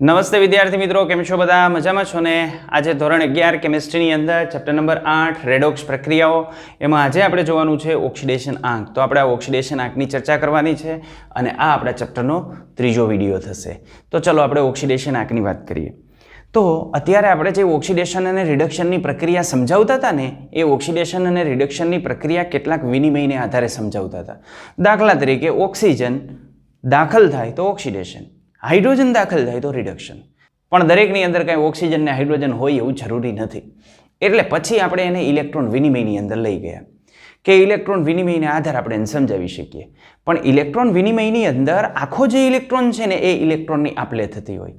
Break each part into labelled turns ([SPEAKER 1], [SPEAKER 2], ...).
[SPEAKER 1] નમસ્તે વિદ્યાર્થી મિત્રો, કેમ છો બધા? મજામાં છો ને? આજે ધોરણ 11 કેમિસ્ટ્રીની અંદર ચેપ્ટર નંબર 8 રેડોક્સ પ્રક્રિયાઓ, એમાં આજે આપણે જોવાનું છે ઓક્સિડેશન આંક. તો આપણે આ ઓક્સિડેશન આંકની ચર્ચા કરવાની છે અને આ આપણા ચેપ્ટરનો ત્રીજો વિડીયો થશે. તો ચલો આપણે ઓક્સિડેશન આંકની વાત કરીએ. તો અત્યારે આપણે જે ઓક્સિડેશન અને રિડક્શનની પ્રક્રિયા સમજાવતા હતા ને, એ ઓક્સિડેશન અને રિડક્શનની પ્રક્રિયા કેટલાક વિનિમયને આધારે સમજાવતા હતા. દાખલા તરીકે ઓક્સિજન દાખલ થાય તો ઓક્સિડેશન, હાઇડ્રોજન દાખલ થાય તો રિડક્શન. પણ દરેકની અંદર કાંઈ ઓક્સિજન ને હાઇડ્રોજન હોય એવું જરૂરી નથી. એટલે પછી આપણે એને ઇલેક્ટ્રોન વિનિમયની અંદર લઈ ગયા કે ઇલેક્ટ્રોન વિનિમયને આધારે આપણે એને સમજાવી શકીએ. પણ ઇલેક્ટ્રોન વિનિમયની અંદર આખો જે ઇલેક્ટ્રોન છે ને, એ ઇલેક્ટ્રોનની આપલે થતી હોય.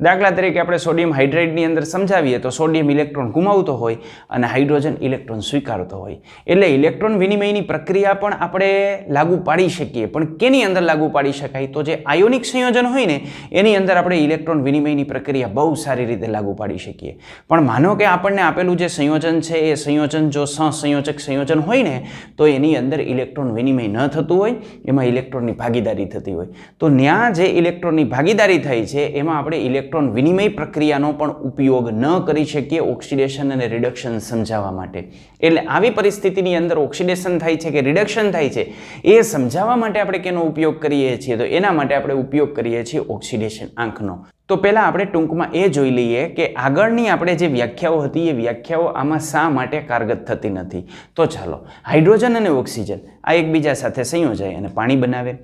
[SPEAKER 1] દાખલા તરીકે આપણે સોડિયમ હાઇડ્રેટની અંદર સમજાવીએ તો સોડિયમ ઇલેક્ટ્રોન ગુમાવતો હોય અને હાઇડ્રોજન ઇલેક્ટ્રોન સ્વીકારતો હોય. એટલે ઇલેક્ટ્રોન વિનિમયની પ્રક્રિયા પણ આપણે લાગુ પાડી શકીએ. પણ કેની અંદર લાગુ પાડી શકાય? તો જે આયોનિક સંયોજન હોય ને, એની અંદર આપણે ઇલેક્ટ્રોન વિનિમયની પ્રક્રિયા બહુ સારી રીતે લાગુ પાડી શકીએ. પણ માનો કે આપણને આપેલું જે સંયોજન છે, એ સંયોજન જો સહસંયોજક સંયોજન હોય ને, તો એની અંદર ઇલેક્ટ્રોન વિનિમય ન થતું હોય, એમાં ઇલેક્ટ્રોનની ભાગીદારી થતી હોય. તો ત્યાં જે ઇલેક્ટ્રોનની ભાગીદારી થાય છે, એમાં આપણે ઇલેક્ટ્રોન વિનિમય પ્રક્રિયાનો પણ ઉપયોગ ન કરી શકીએ ઓક્સિડેશન અને રિડક્શન સમજાવવા માટે. એટલે આવી પરિસ્થિતિની અંદર ઓક્સિડેશન થાય છે કે રિડક્શન થાય છે, એ સમજાવવા માટે આપણે કેનો ઉપયોગ કરીએ છીએ? તો એના માટે આપણે ઉપયોગ કરીએ છીએ ઓક્સિડેશન આંકનો. તો પહેલાં આપણે ટૂંકમાં એ જોઈ લઈએ કે આગળની આપણે જે વ્યાખ્યાઓ હતી, એ વ્યાખ્યાઓ આમાં શા માટે કારગત થતી નથી. તો ચાલો, હાઇડ્રોજન અને ઓક્સિજન આ એકબીજા સાથે સંયોજાય અને પાણી બનાવે.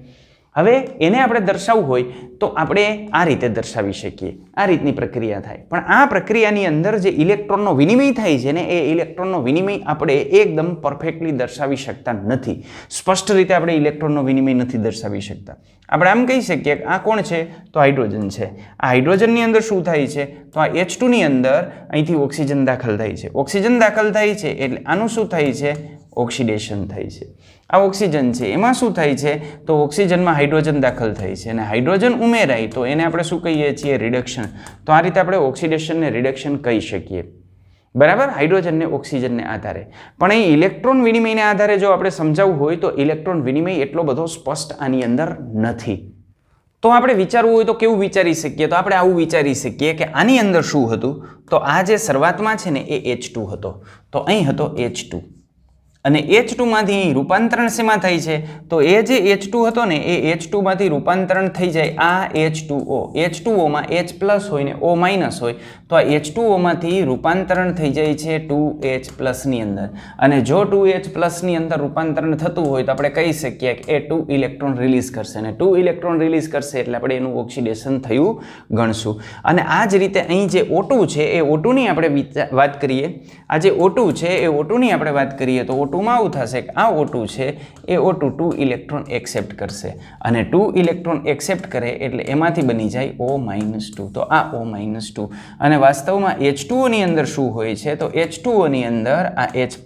[SPEAKER 1] હવે એને આપણે દર્શાવવું હોય તો આપણે આ રીતે દર્શાવી શકીએ. આ રીતની પ્રક્રિયા થાય. પણ આ પ્રક્રિયાની અંદર જે ઇલેક્ટ્રોનનો વિનિમય થાય છે ને, એ ઇલેક્ટ્રોનનો વિનિમય આપણે એકદમ પરફેક્ટલી દર્શાવી શકતા નથી. સ્પષ્ટ રીતે આપણે ઇલેક્ટ્રોનનો વિનિમય નથી દર્શાવી શકતા. આપણે આમ કહી શકીએ કે આ કોણ છે? તો હાઇડ્રોજન છે. આ હાઇડ્રોજનની અંદર શું થાય છે? તો આ H2ની અંદર અહીંથી ઓક્સિજન દાખલ થાય છે. ઓક્સિજન દાખલ થાય છે એટલે આનું શું થાય છે? ઓક્સિડેશન થાય છે. આ ઓક્સિજન છે, એમાં શું થાય છે? તો ઓક્સિજનમાં હાઇડ્રોજન દાખલ થાય છે અને હાઇડ્રોજન ઉમેરાય તો એને આપણે શું કહીએ છીએ? રિડક્શન. તો આ રીતે આપણે ઓક્સિડેશન ને રિડક્શન કહી શકીએ. બરાબર, હાઇડ્રોજનને ઓક્સિજનને આધારે. પણ એ ઇલેક્ટ્રોન વિનિમયને આધારે જો આપણે સમજાવવું હોય તો ઇલેક્ટ્રોન વિનિમય એટલો બધો સ્પષ્ટ આની અંદર નથી. તો આપણે વિચારવું હોય તો કેવું વિચારી શકીએ? તો આપણે આવું વિચારી શકીએ કે આની અંદર શું હતું? તો આ જે શરૂઆતમાં છે ને, એ H2 હતો. તો અહીં હતો H2 અને H2 માંથી રૂપાંતરણ શેમાં થાય છે? તો એ જે H2 હતો ને, એ H2 માંથી રૂપાંતરણ થઈ જાય આ H2O. H2O માં H પ્લસ હોય ને O માઇનસ હોય, તો આ H2O માંથી રૂપાંતરણ થઈ જાય છે 2H પ્લસની અંદર. અને જો 2H પ્લસની અંદર રૂપાંતરણ થતું હોય તો આપણે કહી શકીએ કે એ 2 ઇલેક્ટ્રોન રિલીઝ કરશે. અને 2 ઇલેક્ટ્રોન રિલીઝ કરશે એટલે આપણે એનું ઓક્સિડેશન થયું ગણશું. અને આ જ રીતે અહીં જે O2 છે, એ O2ની આપણે વાત કરીએ. આ જે O2 છે, એ O2ની આપણે વાત કરીએ તો O2માં આવું થશે કે આ O2 છે, એ O2 2 ઇલેક્ટ્રોન એક્સેપ્ટ કરશે. અને 2 ઇલેક્ટ્રોન એક્સેપ્ટ કરે એટલે એમાંથી બની જાય O-2. તો આ O-2. અને વાસ્તવમાં H2O ની અંદર શું હોય છે? તો H2O ની અંદર આ H+,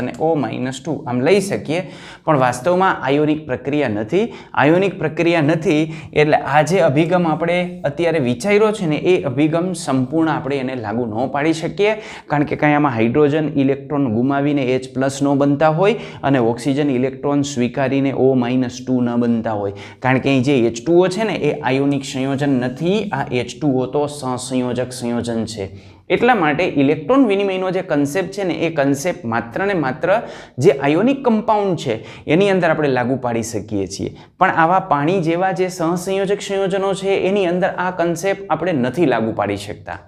[SPEAKER 1] અને O-2 આમ લઈ શકીએ. પણ વાસ્તવમાં આયોનિક પ્રક્રિયા નથી. આયોનિક પ્રક્રિયા નથી એટલે આ જે અભિગમ આપણે અત્યારે વિચાર્યો છે ને, એ અભિગમ સંપૂર્ણ આપણે એને લાગુ ન પાડી શકીએ. કારણ કે કાંઈ આમાં હાઇડ્રોજન ઇલેક્ટ્રોન ગુમાવીને H+ ન બનતા હોય અને ઓક્સિજન ઇલેક્ટ્રોન સ્વીકારીને O-2 ન બનતા હોય. કારણ કે અહીં જે H2O છે ને, એ આયોનિક સંયોજન નથી. આ H2O તો સહસંયોજક સંયોજન છે. એટલા માટે ઇલેક્ટ્રોન વિનિમયનો જે કન્સેપ્ટ છે ને, એ કન્સેપ્ટ માત્ર ને માત્ર જે આયોનિક કમ્પાઉન્ડ છે એની અંદર આપણે લાગુ પાડી શકીએ છીએ. પણ આવા પાણી જેવા જે સહસંયોજક સંયોજનો છે, એની અંદર આ કન્સેપ્ટ આપણે નથી લાગુ પાડી શકતા.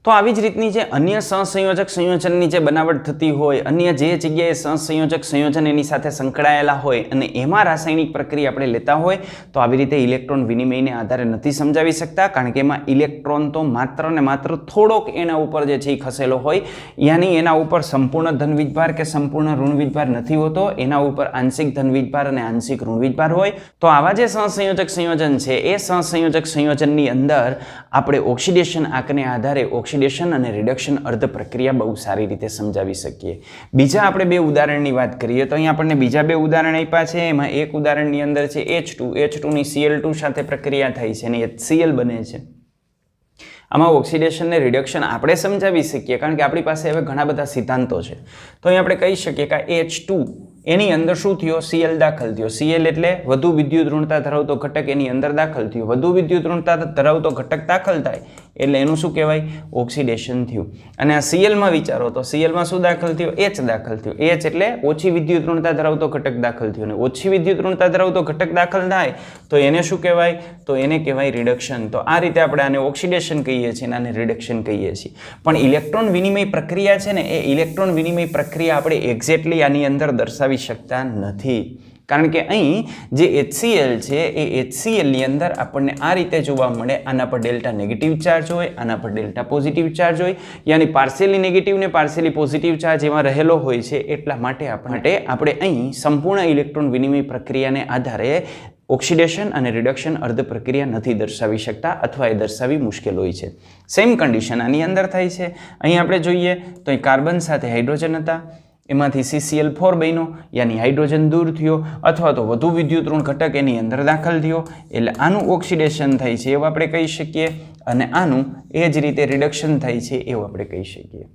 [SPEAKER 1] તો આવી જ રીતની જે અન્ય સહસંયોજક સંયોજનની જે બનાવટ થતી હોય, અન્ય જે જગ્યાએ સહસંયોજક સંયોજન એની સાથે સંકળાયેલા હોય અને એમાં રાસાયણિક પ્રક્રિયા આપણે લેતા હોય, તો આવી રીતે ઇલેક્ટ્રોન વિનિમયને આધારે નથી સમજાવી શકતા. કારણ કે એમાં ઇલેક્ટ્રોન તો માત્ર ને માત્ર થોડોક એના ઉપર જે છે એ ખસેલો હોય. યાની એના ઉપર સંપૂર્ણ ધન વીજભાર કે સંપૂર્ણ ઋણ વીજભાર નથી હોતો. એના ઉપર આંશિક ધન વીજભાર અને આંશિક ઋણ વીજભાર હોય. તો આવા જે સહસંયોજક સંયોજન છે, એ સહસંયોજક સંયોજનની અંદર આપણે ઓક્સિડેશન આંકને આધારે ઓક્સિડેશન અને રિડક્શન અર્ધ પ્રક્રિયા બહુ સારી રીતે સમજાવી શકીએ. બીજા આપણે બે ઉદાહરણની વાત કરીએ તો અહીં આપણને બીજા બે ઉદાહરણ આપ્યા છે. એમાં એક ઉદાહરણની અંદર છે H2ની Cl2 સાથે પ્રક્રિયા થાય છે અને HCl બને છે. આમાં ઓક્સિડેશન ને રિડક્શન આપણે સમજાવી શકીએ કારણ કે આપણી પાસે હવે ઘણા બધા સિદ્ધાંતો છે. તો અહીં આપણે કહી શકીએ કે H2 એની અંદર શું થયો? Cl દાખલ થયો. Cl એટલે વધુ વિદ્યુત ઋણતા ધરાવતો ઘટક એની અંદર દાખલ થયો. વધુ વિદ્યુત ઋણતા ધરાવતો ઘટક દાખલ થાય એટલે એનું શું કહેવાય? ઓક્સિડેશન થયું. અને આ Cl માં વિચારો તો Cl માં શું દાખલ થયો? H દાખલ થયો. H એટલે ઓછી વિદ્યુત ઋણતા ધરાવતો ઘટક દાખલ થયો. અને ઓછી વિદ્યુત ઋણતા ધરાવતો ઘટક દાખલ થાય તો એને શું કહેવાય? તો એને કહેવાય રિડક્શન. તો આ રીતે આપણે આને ઓક્સિડેશન કહીએ છીએ અને આને રિડક્શન કહીએ છીએ. પણ ઇલેક્ટ્રોન વિનિમય પ્રક્રિયા છે ને, એ ઇલેક્ટ્રોન વિનિમય પ્રક્રિયા આપણે એક્ઝેક્ટલી આની અંદર દર્શાવી શકતા નથી. કારણ કે અહીં જે HCl છે એ HCl ની અંદર આપણને આ રીતે જોવા મળે. આના પર ડેલ્ટા નેગેટિવ ચાર્જ હોય, આના પર ડેલ્ટા પોઝિટિવ ચાર્જ હોય, યાની પાર્શિયલી નેગેટિવ ને પાર્શિયલી પોઝિટિવ ચાર્જ એમાં રહેલો હોય છે. એટલા માટે આપણે અહીં સંપૂર્ણ ઇલેક્ટ્રોન વિનિમય પ્રક્રિયાને આધારે ઓક્સિડેશન અને રિડક્શન અર્ધ પ્રક્રિયા નથી દર્શાવી શકતા, અથવા એ દર્શાવી મુશ્કેલ હોય છે. સેમ કન્ડિશન આની અંદર થાય છે. અહીં આપણે જોઈએ તો અહીં કાર્બન સાથે હાઇડ્રોજન હતા, એમાંથી CCl4 બન્યો, યાની હાઇડ્રોજન દૂર થયો, અથવા તો વધુ વિદ્યુત ઋણ ઘટક એની અંદર દાખલ થયો, એટલે આનું ઓક્સિડેશન થાય છે એવું આપણે કહી શકીએ, અને આનું એ જ રીતે રિડક્શન થાય છે એવું આપણે કહી શકીએ.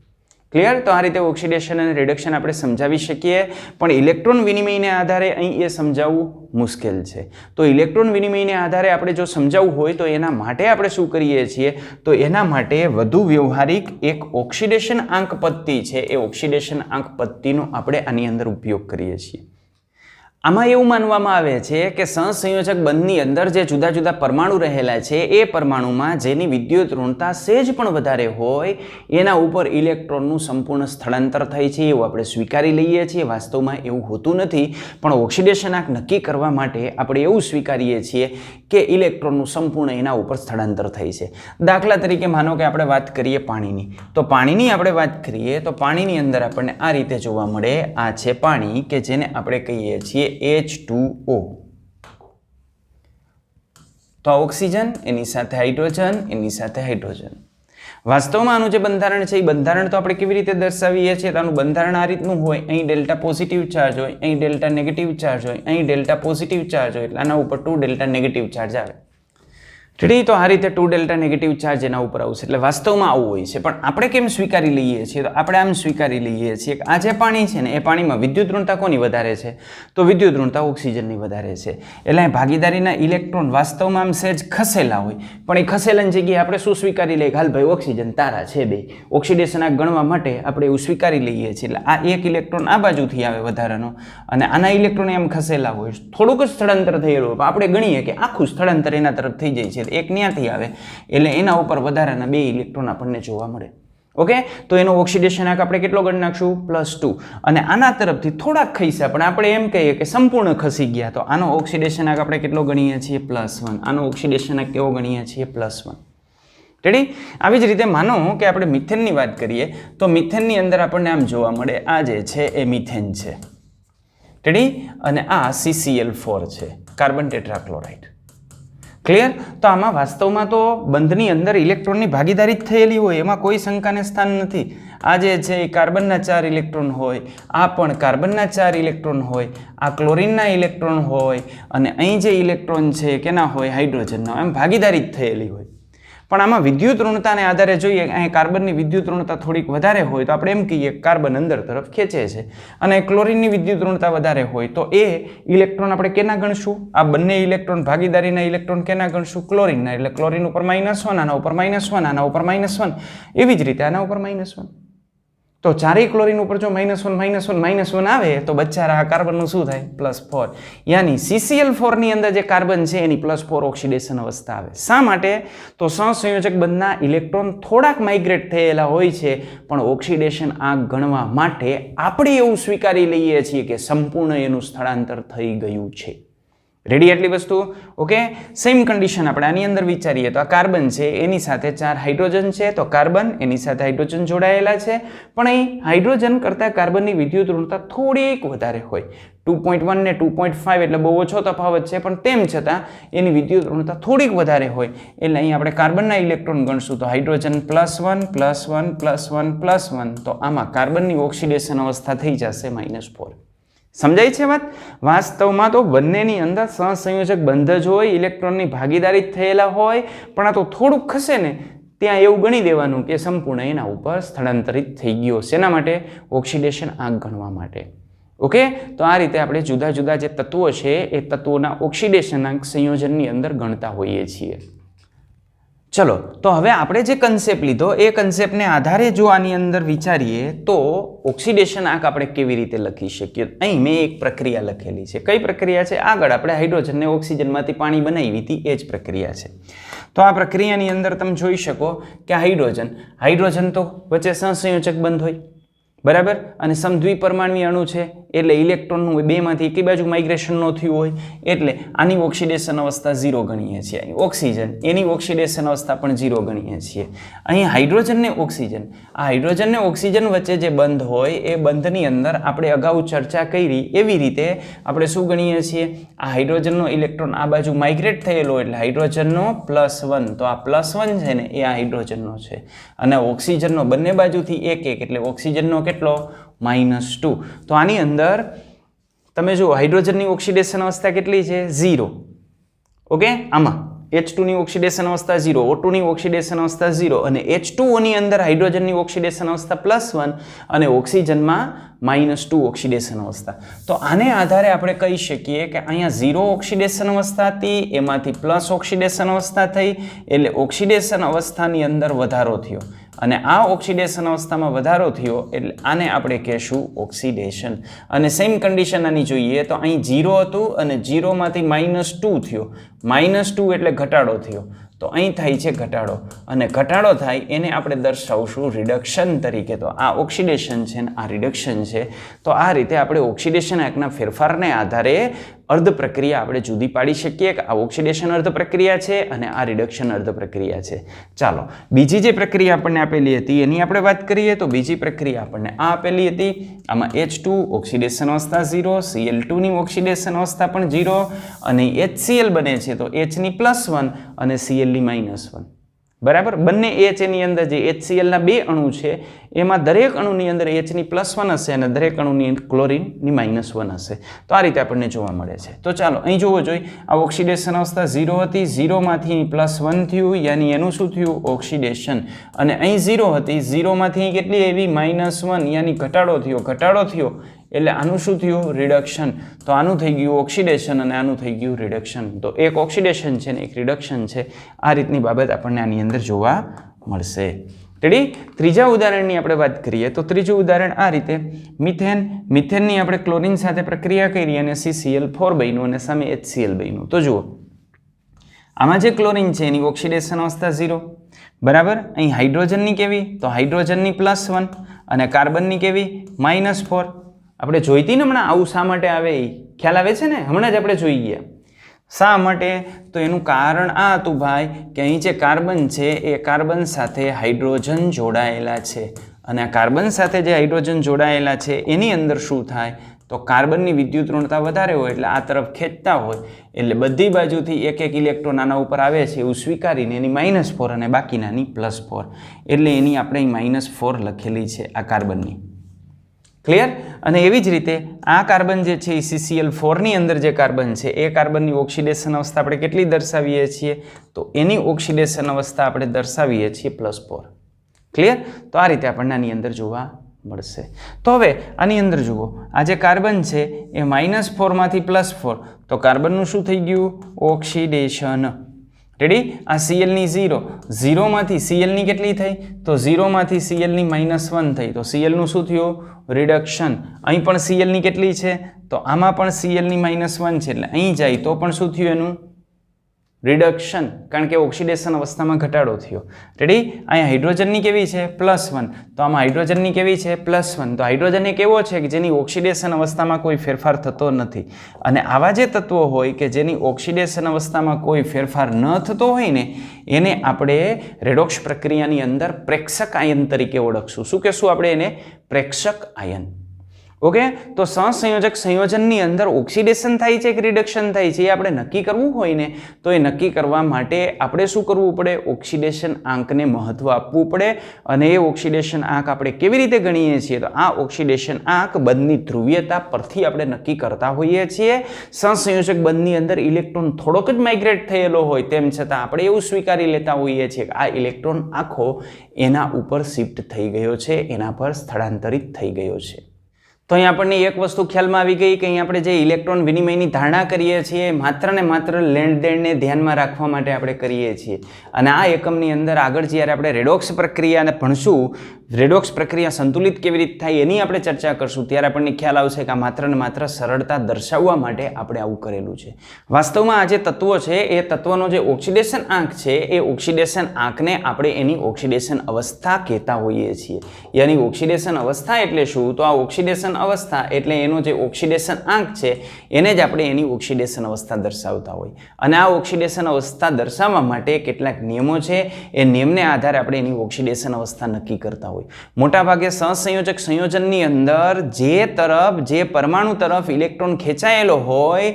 [SPEAKER 1] ક્લિયર? તો આ રીતે ઓક્સિડેશન અને રિડક્શન આપણે સમજાવી શકીએ, પણ ઇલેક્ટ્રોન વિનિમયને આધારે અહીં એ સમજાવવું મુશ્કેલ છે. તો ઇલેક્ટ્રોન વિનિમયને આધારે આપણે જો સમજાવવું હોય તો એના માટે આપણે શું કરીએ છીએ? તો એના માટે વધુ વ્યવહારિક એક ઓક્સિડેશન આંક પદ્ધતિ છે, એ ઓક્સિડેશન આંક પદ્ધતિનો આપણે આની અંદર ઉપયોગ કરીએ છીએ. આમાં એવું માનવામાં આવે છે કે સહસંયોજક બંધની અંદર જે જુદા જુદા પરમાણુ રહેલા છે, એ પરમાણુમાં જેની વિદ્યુત ઋણતા સહેજ પણ વધારે હોય એના ઉપર ઇલેક્ટ્રોનનું સંપૂર્ણ સ્થળાંતર થાય છે એવું આપણે સ્વીકારી લઈએ છીએ. વાસ્તવમાં એવું હોતું નથી, પણ ઓક્સિડેશન આંક નક્કી કરવા માટે આપણે એવું સ્વીકારીએ છીએ કે ઇલેક્ટ્રોનનું સંપૂર્ણ એના ઉપર સ્થળાંતર થાય છે. દાખલા તરીકે માનો કે આપણે વાત કરીએ પાણીની, તો પાણીની આપણે વાત કરીએ તો પાણીની અંદર આપણને આ રીતે જોવા મળે. આ છે પાણી, કે જેને આપણે કહીએ છીએ H2O. તો આ ઓક્સિજન, એની સાથે હાઇડ્રોજન, એની સાથે હાઇડ્રોજન. વાસ્તવમાં આનું જે બંધારણ છે એ બંધારણ તો આપણે કેવી રીતે દર્શાવીએ છીએ? આનું બંધારણ આ રીતનું હોય. અહીં ડેલ્ટા પોઝિટિવ ચાર્જ હોય, અહીં ડેલ્ટા નેગેટિવ ચાર્જ હોય, અહીં ડેલ્ટા પોઝિટિવ ચાર્જ હોય, એટલે આના ઉપર 2 ડેલ્ટા નેગેટિવ ચાર્જ આવે. ઠીક? તો આ રીતે 2 ડેલ્ટા નેગેટિવ ચાર્જ એના ઉપર આવશે. એટલે વાસ્તવમાં આવું હોય છે, પણ આપણે કેમ સ્વીકારી લઈએ છીએ? તો આપણે આમ સ્વીકારી લઈએ છીએ કે આ જે પાણી છે ને, એ પાણીમાં વિદ્યુત ઋણતા કોની વધારે છે? તો વિદ્યુત ઋણતા ઓક્સિજનની વધારે છે. એટલે ભાગીદારીના ઇલેક્ટ્રોન વાસ્તવમાં આમ સહેજ ખસેલા હોય, પણ એ ખસેલાની જગ્યાએ આપણે શું સ્વીકારી લઈએ? હાલ ભાઈ ઓક્સિજન તારા છે બે. ઓક્સિડેશન આ ગણવા માટે આપણે એવું સ્વીકારી લઈએ છીએ. એટલે આ એક ઇલેક્ટ્રોન આ બાજુથી આવે વધારાનો, અને આના ઇલેક્ટ્રોન એમ ખસેલા હોય, થોડુંક જ સ્થળાંતર થયેલું હોય, આપણે ગણીએ કે આખું સ્થળાંતર એના તરફ થઈ જાય છે. એક ન્યાથી આવે એટલે એના ઉપર વધારાના 2 ઇલેક્ટ્રોન આપણને જોવા મળે. ઓકે? તો એનો ઓક્સિડેશન આંક આપણે કેટલો ગણી નાખશું? +2. અને આના તરફથી થોડાક ખસ્યા, પણ આપણે એમ કહીએ કે સંપૂર્ણ ખસી ગયા, તો આનો ઓક્સિડેશન આંક આપણે કેટલો ગણીએ છીએ? +1. આનો ઓક્સિડેશન આંક કેવો ગણીએ છીએ? +1. રેડી? આવી જ રીતે માનો કે આપણે મિથેનની વાત કરીએ, તો મિથેનની અંદર આપણને આમ જોવા મળે, આ જે છે એ મિથેન છે. રેડી? અને આ CCl4 છે, કાર્બન ટેટ્રાક્લોરાઇડ. ક્લિયર? તો આમાં વાસ્તવમાં તો બંધની અંદર ઇલેક્ટ્રોનની ભાગીદારી જ થયેલી હોય, એમાં કોઈ શંકાને સ્થાન નથી. આ જે છે એ કાર્બનના 4 ઇલેક્ટ્રોન હોય, આ પણ કાર્બનના 4 ઇલેક્ટ્રોન હોય, આ ક્લોરિનના ઇલેક્ટ્રોન હોય, અને અહીં જે ઇલેક્ટ્રોન છે કેના હોય? હાઇડ્રોજનના. એમ ભાગીદારી જ થયેલી હોય. પણ આમાં વિદ્યુત ઋણતાને આધારે જોઈએ, અહીં કાર્બનની વિદ્યુત ઋણતા થોડીક વધારે હોય તો આપણે એમ કહીએ કાર્બન અંદર તરફ ખેંચે છે, અને ક્લોરિનની વિદ્યુત ઋણતા વધારે હોય તો એ ઇલેક્ટ્રોન આપણે કેના ગણશું? આ બંને ઇલેક્ટ્રોન ભાગીદારીના ઇલેક્ટ્રોન કેના ગણશું? ક્લોરિનના. એટલે ક્લોરિન ઉપર -1, આના ઉપર -1, આના ઉપર -1, એવી જ રીતે આના ઉપર -1. તો ચારેય ક્લોરિન ઉપર જો -1, -1, -1 આવે તો બચારા આ કાર્બનનું શું થાય? +4. યાની CCl4 ની અંદર જે કાર્બન છે એની +4 ઓક્સિડેશન અવસ્થા આવે. શા માટે? તો સહસંયોજક બંધના ઇલેક્ટ્રોન થોડાક માઇગ્રેટ થયેલા હોય છે, પણ ઓક્સિડેશન આંક ગણવા માટે આપણે એવું સ્વીકારી લઈએ છીએ કે સંપૂર્ણ એનું સ્થળાંતર થઈ ગયું છે. રેડી? એટલી વસ્તુ. ઓકે? સેમ કન્ડિશન આપણે આની અંદર વિચારીએ તો આ કાર્બન છે, એની સાથે 4 હાઇડ્રોજન છે, તો કાર્બન એની સાથે હાઇડ્રોજન જોડાયેલા છે, પણ અહીં હાઇડ્રોજન કરતાં કાર્બનની વિદ્યુત ઋણતા થોડીક વધારે હોય. 2.1 ને 2.5 એટલે બહુ ઓછો તફાવત છે, પણ તેમ છતાં એની વિદ્યુત ઋણતા થોડીક વધારે હોય. એટલે અહીં આપણે કાર્બનના ઇલેક્ટ્રોન ગણશું તો હાઇડ્રોજન +1, +1, +1, +1, તો આમાં કાર્બનની ઓક્સિડેશન અવસ્થા થઈ જશે -4. સમજાય છે વાત? વાસ્તવમાં તો બંનેની અંદર સહસંયોજક બંધ જ હોય, ઇલેક્ટ્રોનની ભાગીદારી જ થયેલા હોય, પણ આ તો થોડુંક ખસે ને ત્યાં એવું ગણી દેવાનું કે સંપૂર્ણ એના ઉપર સ્થળાંતરિત થઈ ગયો. શેના માટે? ઓક્સિડેશન આંક ગણવા માટે. ઓકે, તો આ રીતે આપણે જુદા જુદા જે તત્વો છે એ તત્વોના ઓક્સિડેશનાંક સંયોજનની અંદર ગણતા હોઈએ છીએ. ચલો, તો હવે આપણે જે કન્સેપ્ટ લીધો એ કન્સેપ્ટને આધારે જો આની અંદર વિચારીએ તો ઓક્સિડેશન આંક આપણે કેવી રીતે લખી શકીએ. અહીં મેં એક પ્રક્રિયા લખેલી છે. કઈ પ્રક્રિયા છે? આગળ આપણે હાઇડ્રોજનને ઓક્સિજનમાંથી પાણી બનાવી હતી એ જ પ્રક્રિયા છે. તો આ પ્રક્રિયાની અંદર તમે જોઈ શકો કે હાઇડ્રોજન તો વચ્ચે સહસંયોજક બંધ હોય, બરાબર, અને સમદ્વિપરમાણવી અણુ છે એટલે ઇલેક્ટ્રોનનું બેમાંથી એકી બાજુ માઇગ્રેશન ન થયું હોય એટલે આની ઓક્સિડેશન અવસ્થા 0 ગણીએ છીએ. ઓક્સિજન એની ઓક્સિડેશન અવસ્થા પણ 0 ગણીએ છીએ. અહીં હાઇડ્રોજનને ઓક્સિજન વચ્ચે જે બંધ હોય એ બંધની અંદર આપણે અગાઉ ચર્ચા કરી એવી રીતે આપણે શું ગણીએ છીએ? આ હાઇડ્રોજનનો ઇલેક્ટ્રોન આ બાજુ માઇગ્રેટ થયેલો એટલે હાઇડ્રોજનનો +1, તો આ +1 છે ને એ આ હાઇડ્રોજનનો છે અને ઓક્સિજનનો બંને બાજુથી 1 એટલે ઓક્સિજનનો કેટલો? -2. તો આની અંદર તમે જુઓ હાઇડ્રોજનની ઓક્સિડેશન અવસ્થા કેટલી છે? 0. ઓકે, આમાં H2 ની ઓક્સિડેશન અવસ્થા 0, O2 ની ઓક્સિડેશન અવસ્થા 0 અને H2O ની અંદર હાઇડ્રોજનની ઓક્સિડેશન અવસ્થા +1 અને ઓક્સિજનમાં -2 ઓક્સિડેશન અવસ્થા. તો આને આધારે આપણે કહી શકીએ કે અહીંયા 0 ઓક્સિડેશન અવસ્થા હતી, એમાંથી પ્લસ ઓક્સિડેશન અવસ્થા થઈ એટલે ઓક્સિડેશન અવસ્થાની અંદર વધારો થયો અને આ ઓક્સિડેશન અવસ્થામાં વધારો થયો એટલે આને આપણે કહેશું ઓક્સિડેશન. અને સેમ કન્ડિશન આની જોઈએ તો અહીં 0 હતું અને 0 માંથી -2 થયો. -2 એટલે ઘટાડો થયો, તો અહીં થાય છે ઘટાડો અને ઘટાડો થાય એને આપણે દર્શાવશું રિડક્શન તરીકે. તો આ ઓક્સિડેશન છે ને આ રિડક્શન છે. તો આ રીતે આપણે ઓક્સિડેશન આંકના ફેરફારને આધારે અર્ધ પ્રક્રિયા આપણે જુદી પાડી શકીએ કે આ ઓક્સિડેશન અર્ધ પ્રક્રિયા છે અને આ રિડક્શન અર્ધ પ્રક્રિયા છે. ચાલો, બીજી જે પ્રક્રિયા આપણને આપેલી હતી એની આપણે વાત કરીએ તો બીજી પ્રક્રિયા આપણને આ આપેલી હતી. આમાં H2 ઓક્સિડેશન અવસ્થા 0, Cl2 ની ઓક્સિડેશન અવસ્થા પણ 0 અને HCl બને છે તો H ની +1 અને Cl ની -1, બરાબર. બંને H એની અંદર જે HCl ના બે અણુ છે એમાં દરેક અણુની અંદર H ની +1 હશે અને દરેક અણુની ક્લોરીનની -1 હશે. તો આ રીતે આપણને જોવા મળે છે. તો ચાલો અહીં જોવો જોઈએ, આ ઓક્સિડેશન અવસ્થા 0 હતી, 0 માંથી +1 થયું યાની એનું શું થયું? ઓક્સિડેશન. અને અહીં 0 હતી, 0 માંથી કેટલી આવી? -1 યાની ઘટાડો થયો એટલે આનું શું થયું? રિડક્શન. તો આનું થઈ ગયું ઓક્સિડેશન અને આનું થઈ ગયું રિડક્શન. તો એક ઓક્સિડેશન છે ને એક રિડક્શન છે. આ રીતની બાબત આપણને આની અંદર જોવા મળશે. રેડી? ત્રીજા ઉદાહરણની આપણે વાત કરીએ તો ત્રીજું ઉદાહરણ આ રીતે, મિથેનની આપણે ક્લોરીન સાથે પ્રક્રિયા કરી અને CCl4 બન્યું અને સામે HCl બન્યું. તો જુઓ, આમાં જે ક્લોરીન છે એની ઓક્સિડેશન અવસ્થા 0, બરાબર. અહીં હાઇડ્રોજનની કેવી? તો હાઇડ્રોજનની +1 અને કાર્બનની કેવી? -4. આપણે જોઈતી ને હમણાં આવું શા માટે આવે એ ખ્યાલ આવે છે ને? હમણાં જ આપણે જોઈ ગયા. શા માટે? તો એનું કારણ આ હતું ભાઈ કે અહીં જે કાર્બન છે એ કાર્બન સાથે હાઇડ્રોજન જોડાયેલા છે અને આ કાર્બન સાથે જે હાઇડ્રોજન જોડાયેલા છે એની અંદર શું થાય? તો કાર્બનની વિદ્યુત ઋણતા વધારે હોય એટલે આ તરફ ખેંચતા હોય એટલે બધી બાજુથી એક ઇલેક્ટ્રોન આના ઉપર આવે છે એવું સ્વીકારીને એની -4 અને બાકીનાની +4 એટલે એની આપણે -4 લખેલી છે આ કાર્બનની. ક્લિયર? અને એવી જ રીતે આ કાર્બન જે છે એ CCl4 ની અંદર જે કાર્બન છે એ કાર્બનની ઓક્સિડેશન અવસ્થા આપણે કેટલી દર્શાવીએ છીએ? તો એની ઓક્સિડેશન અવસ્થા આપણે દર્શાવીએ છીએ +4. ક્લિયર? તો આ રીતે આપણને આની અંદર જોવા મળશે. તો હવે આની અંદર જુઓ, આ જે કાર્બન છે એ -4 માંથી +4, તો કાર્બનનું શું થઈ ગયું? ઓક્સિડેશન. રેડી? આ Cl ની 0 માંથી Cl ની કેટલી થઈ? તો 0 માંથી Cl ની -1 થઈ, તો Cl નું શું થયું? રિડક્શન. અહીં પણ Cl ની કેટલી છે? તો આમાં પણ Cl ની -1 છે એટલે અહીં જાય તો પણ શું થયું? એનું રિડક્શન, કારણ કે ઓક્સિડેશન અવસ્થામાં ઘટાડો થયો. રેડી? અહીંયા હાઇડ્રોજનની કેવી છે? +1, તો આમાં હાઇડ્રોજનની કેવી છે? +1. તો હાઇડ્રોજન એક એવો છે કે જેની ઓક્સિડેશન અવસ્થામાં કોઈ ફેરફાર થતો નથી અને આવા જે તત્વો હોય કે જેની ઓક્સિડેશન અવસ્થામાં કોઈ ફેરફાર ન થતો હોય ને એને આપણે રેડોક્સ પ્રક્રિયાની અંદર પ્રેક્ષક આયન તરીકે ઓળખશું. શું કહેશું આપણે એને? પ્રેક્ષક આયન. ઓકે, તો સહસંયોજક સંયોજનની અંદર ઓક્સિડેશન થાય છે કે રિડક્શન થાય છે એ આપણે નક્કી કરવું હોય ને તો એ નક્કી કરવા માટે આપણે શું કરવું પડે? ઓક્સિડેશન આંકને મહત્વ આપવું પડે. અને એ ઓક્સિડેશન આંક આપણે કેવી રીતે ગણીએ છીએ? તો આ ઓક્સિડેશન આંક બંધની ધ્રુવીયતા પરથી આપણે નક્કી કરતા હોઈએ છીએ. સહસંયોજક બંધની અંદર ઇલેક્ટ્રોન થોડોક જ માઇગ્રેટ થયેલો હોય તેમ છતાં આપણે એવું સ્વીકારી લેતા હોઈએ છીએ કે આ ઇલેક્ટ્રોન આખો એના ઉપર શિફ્ટ થઈ ગયો છે, એના પર સ્થળાંતરિત થઈ ગયો છે. તો અહીં આપણને એક વસ્તુ ખ્યાલમાં આવી ગઈ કે અહીં આપણે જે ઇલેક્ટ્રોન વિનિમયની ધારણા કરીએ છીએ માત્ર ને માત્ર લેણદેણને ધ્યાનમાં રાખવા માટે આપણે કરીએ છીએ અને આ એકમની અંદર આગળ જ્યારે આપણે રેડોક્સ પ્રક્રિયાને ભણશું રેડોક્સ પ્રક્રિયા સંતુલિત કેવી રીતે થાય એની આપણે ચર્ચા કરશું ત્યારે આપણને ખ્યાલ આવશે કે આ માત્ર ને માત્ર સરળતા દર્શાવવા માટે આપણે આવું કરેલું છે વાસ્તવમાં આ જે તત્વો છે એ તત્વનો જે ઓક્સિડેશન આંક છે એ ઓક્સિડેશન આંકને આપણે એની ઓક્સિડેશન અવસ્થા કહેતા હોઈએ છીએ યાની ઓક્સિડેશન અવસ્થા એટલે શું તો આ ઓક્સિડેશન અવસ્થા એટલે એનો જે ઓક્સિડેશન આંક છે એને જ આપણે એની ઓક્સિડેશન અવસ્થા દર્શાવતા હોય અને આ ઓક્સિડેશન અવસ્થા દર્શાવવા માટે કેટલાક નિયમો છે એ નિયમને આધારે આપણે એની ઓક્સિડેશન અવસ્થા નક્કી કરતા હોય મોટાભાગે સહસંયોજક સંયોજનની અંદર જે પરમાણુ તરફ ઇલેક્ટ્રોન ખેંચાયેલો હોય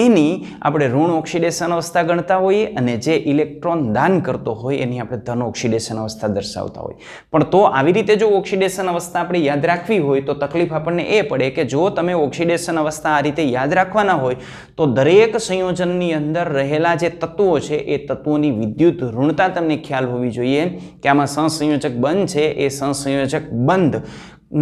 [SPEAKER 1] એની આપણે ઋણ ઓક્સિડેશન અવસ્થા ગણતા હોઈએ અને જે ઇલેક્ટ્રોન દાન કરતો હોય એની આપણે ધન ઓક્સિડેશન અવસ્થા દર્શાવતા હોય પણ તો આવી રીતે જો ઓક્સિડેશન અવસ્થા આપણે યાદ રાખવી હોય તો તકલીફ આપણને એ પડે કે જો તમે ઓક્સિડેશન અવસ્થા આ રીતે યાદ રાખવાના હોય તો દરેક સંયોજનની અંદર રહેલા જે તત્વો છે એ તત્વોની વિદ્યુત ઋણતા તમને ખ્યાલ હોવી જોઈએ કે આમાં સહસંયોજક બંધ છે એ સહસંયોજક બંધ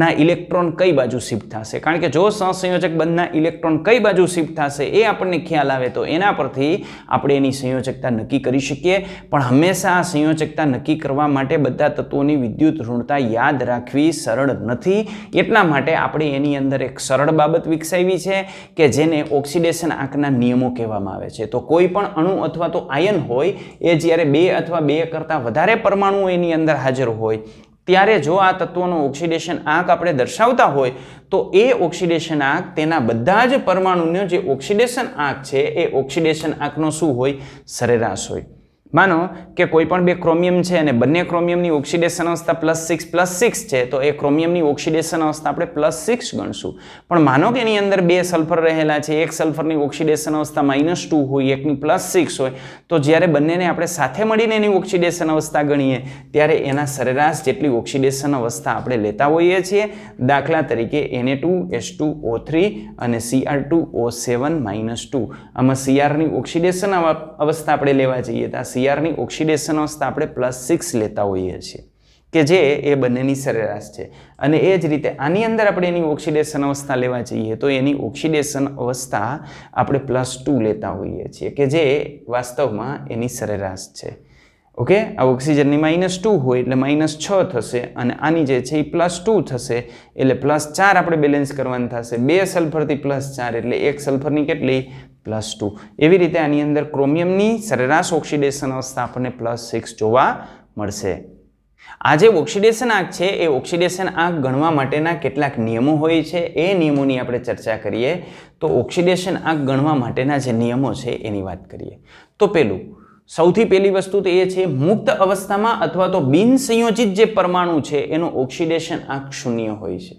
[SPEAKER 1] ના ઇલેક્ટ્રોન કઈ બાજુ શિફ્ટ થશે કારણ કે જો સહસંયોજક બંધના ઇલેક્ટ્રોન કઈ બાજુ શિફ્ટ થશે એ આપણને ખ્યાલ આવે તો એના પરથી આપણે એની સંયોજકતા નક્કી કરી શકીએ પણ હંમેશા આ સંયોજકતા નક્કી કરવા માટે બધા તત્વોની વિદ્યુત ઋણતા યાદ રાખવી સરળ નથી એટલા માટે આપણે એની અંદર એક સરળ બાબત વિકસાવી છે કે જેને ઓક્સિડેશન આંકના નિયમો કહેવામાં આવે છે તો કોઈ પણ અણુ અથવા તો આયન હોય એ જ્યારે 2 અથવા 2 કરતાં વધારે પરમાણુઓ એની અંદર હાજર હોય ત્યારે જો આ તત્વોનો ઓક્સિડેશન આંક આપણે દર્શાવતા હોય તો એ ઓક્સિડેશન આંક તેના બધા જ પરમાણુનો જે ઓક્સિડેશન આંક છે એ ઓક્સિડેશન આંકનો શું હોય સરેરાશ હોય માનો કે કોઈ પણ 2 ક્રોમિયમ છે અને બંને ક્રોમિયમની ઓક્સિડેશન અવસ્થા +6 છે તો એ ક્રોમિયમની ઓક્સિડેશન અવસ્થા આપણે +6 ગણશું પણ માનો કે એની અંદર 2 સલ્ફર રહેલા છે એક સલ્ફરની ઓક્સિડેશન અવસ્થા -2 હોય એકની +6 હોય તો જ્યારે બંનેને આપણે સાથે મળીને એની ઓક્સિડેશન અવસ્થા ગણીએ ત્યારે એના સરેરાશ જેટલી ઓક્સિડેશન અવસ્થા આપણે લેતા હોઈએ છીએ દાખલા તરીકે Na2H2O3 અને Cr2O7 -2 આમાં Cr ની ઓક્સિડેશન અવસ્થા આપણે લેવા જઈએ તો Cr ની ઓક્સિડેશન અવસ્થા આપણે +6 લેતા હોઈએ છીએ કે જે એ બંનેની સરેરાશ છે અને એ જ રીતે આની અંદર આપણે એની ઓક્સિડેશન અવસ્થા લેવા જઈએ તો એની ઓક્સિડેશન અવસ્થા આપણે +2 લેતા હોઈએ છીએ કે જે વાસ્તવમાં એની સરેરાશ છે ઓકે આ ઓક્સિજનની -2 હોય એટલે -6 થશે અને આની જે છે એ +2 થશે એટલે +4 આપણે બેલેન્સ કરવાનું થશે 2 સલ્ફરથી +4 એટલે 1 સલ્ફરની કેટલી +2 એવી રીતે આની અંદર ક્રોમિયમની સરેરાશ ઓક્સિડેશન અવસ્થા આપણને +6 જોવા મળશે આ જે ઓક્સિડેશન આંક છે એ ઓક્સિડેશન આંક ગણવા માટેના કેટલાક નિયમો હોય છે એ નિયમોની આપણે ચર્ચા કરીએ તો ઓક્સિડેશન આંક ગણવા માટેના જે નિયમો છે એની વાત કરીએ તો સૌથી પહેલી વસ્તુ તો એ છે મુક્ત અવસ્થામાં અથવા તો બિન સંયોજિત જે પરમાણુ છે એનો ઓક્સિડેશન આંક 0 હોય છે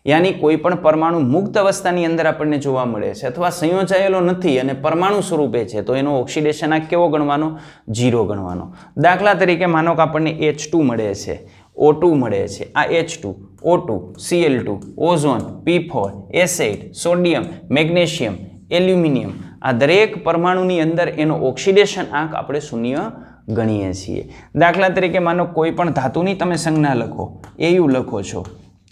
[SPEAKER 1] યાની કોઈ પણ પરમાણુ મુક્ત અવસ્થાની અંદર આપણને જોવા મળે છે અથવા સંયોજાયેલો નથી અને પરમાણુ સ્વરૂપે છે તો એનો ઓક્સિડેશન આંક કેવો ગણવાનો 0 ગણવાનો દાખલા તરીકે માનો કે આપણને H2 મળે છે O2 મળે છે આ H2 O2 Cl2 ozone P4 acid sodium magnesium aluminium આ દરેક પરમાણુની અંદર એનો ઓક્સિડેશન આંક આપણે 0 ગણીએ છીએ દાખલા તરીકે માનો કોઈ પણ ધાતુની તમે સંજ્ઞા લખો Au લખો છો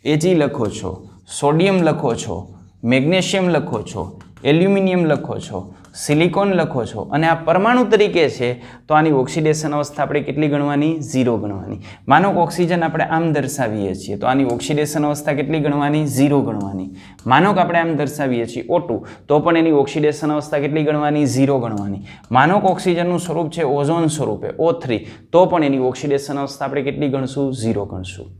[SPEAKER 1] Ag લખો છો સોડિયમ લખો છો મેગ્નેશિયમ લખો છો એલ્યુમિનિયમ લખો છો સિલિકોન લખો છો અને આ પરમાણુ તરીકે છે તો આની ઓક્સિડેશન અવસ્થા આપણે કેટલી ગણવાની 0 ગણવાની માનો કે ઓક્સિજન આપણે આમ દર્શાવીએ છીએ તો આની ઓક્સિડેશન અવસ્થા કેટલી ગણવાની 0 ગણવાની માનો કે આપણે આમ દર્શાવીએ છીએ O2 તો પણ એની ઓક્સિડેશન અવસ્થા કેટલી ગણવાની 0 ગણવાની માનો કે ઓક્સિજનનું સ્વરૂપ છે ઓઝોન સ્વરૂપે O3 તો પણ એની ઓક્સિડેશન અવસ્થા આપણે કેટલી ગણશું 0 ગણશું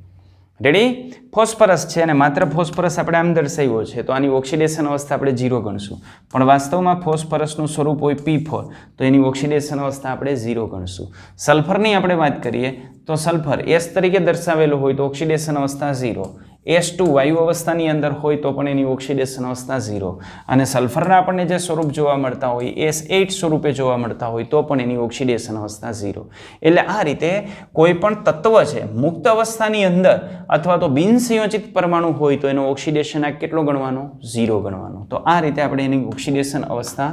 [SPEAKER 1] રેડી ફોસ્ફરસ છે અને માત્ર ફોસ્ફરસ આપણે આમ દર્શાવ્યો છે તો આની ઓક્સિડેશન અવસ્થા આપણે 0 ગણશું પણ વાસ્તવમાં ફોસ્ફરસનું સ્વરૂપ હોય P4 તો એની ઓક્સિડેશન અવસ્થા આપણે 0 ગણશું સલ્ફરની આપણે વાત કરીએ તો સલ્ફર S તરીકે દર્શાવેલો હોય તો ઓક્સિડેશન અવસ્થા 0 S2 વાયુ અવસ્થાની અંદર હોય તો પણ એની ઓક્સિડેશન અવસ્થા 0 અને સલ્ફરના આપણને જે સ્વરૂપ જોવા મળતા હોય S8 સ્વરૂપે જોવા મળતા હોય તો પણ એની ઓક્સિડેશન અવસ્થા 0 એટલે આ રીતે કોઈ પણ તત્વ છે મુક્ત અવસ્થાની અંદર અથવા તો બિન સંયોજિત પરમાણુ હોય તો એનો ઓક્સિડેશન આંક કેટલો ગણવાનો 0 ગણવાનો તો આ રીતે આપણે એની ઓક્સિડેશન અવસ્થા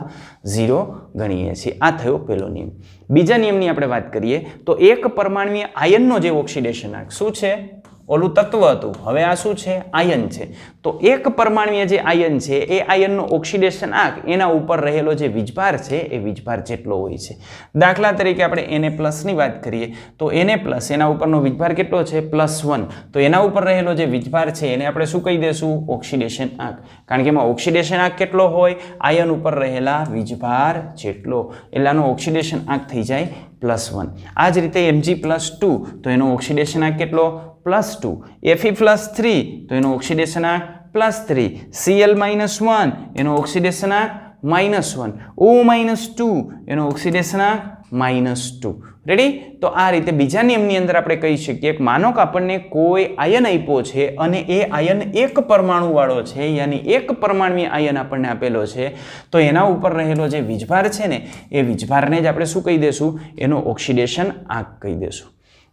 [SPEAKER 1] 0 ગણીએ છીએ આ થયો પહેલો નિયમ બીજા નિયમની આપણે વાત કરીએ તો એક પરમાણુય આયનનો જે ઓક્સિડેશન આંક શું છે ઓલું તત્વ હતું, હવે આ શું છે? આયન છે. તો એક પરમાણુય જે આયન છે એ આયનનો ઓક્સિડેશન આંક એના ઉપર રહેલો જે વીજભાર છે એ વીજભાર જેટલો હોય છે. દાખલા તરીકે આપણે Na+ ની વાત કરીએ તો Na+ એના ઉપરનો વીજભાર કેટલો છે? +1. તો એના ઉપર રહેલો જે વીજભાર છે એને આપણે શું કહી દેશું? ઓક્સિડેશન આંક. કારણ કે એમાં ઓક્સિડેશન આંક કેટલો હોય? આયન ઉપર રહેલા વીજભાર જેટલો, એટલે આનો ઓક્સિડેશન આંક થઈ જાય +1. આ જ રીતે Mg+2 તો એનો ઓક્સિડેશન આંક કેટલો? +2. Fe+3 તો એનો ઓક્સિડેશન આંક +3. Cl-1 એનો ઓક્સિડેશન આંક -1. O-2 એનો ઓક્સિડેશન આંક -2. રેડી? તો આ રીતે બીજા નિયમની અંદર આપણે કહી શકીએ કે માનો કે આપણને કોઈ આયન આપ્યો છે અને એ આયન એક પરમાણુ વાળો છે, યાની એક પરમાણુય આયન આપણને આપેલો છે, તો એના ઉપર રહેલો જે વીજભાર છે ને એ વીજભારને જ આપણે શું કહી દેશું? એનો ઓક્સિડેશન આંક કહી દેશું.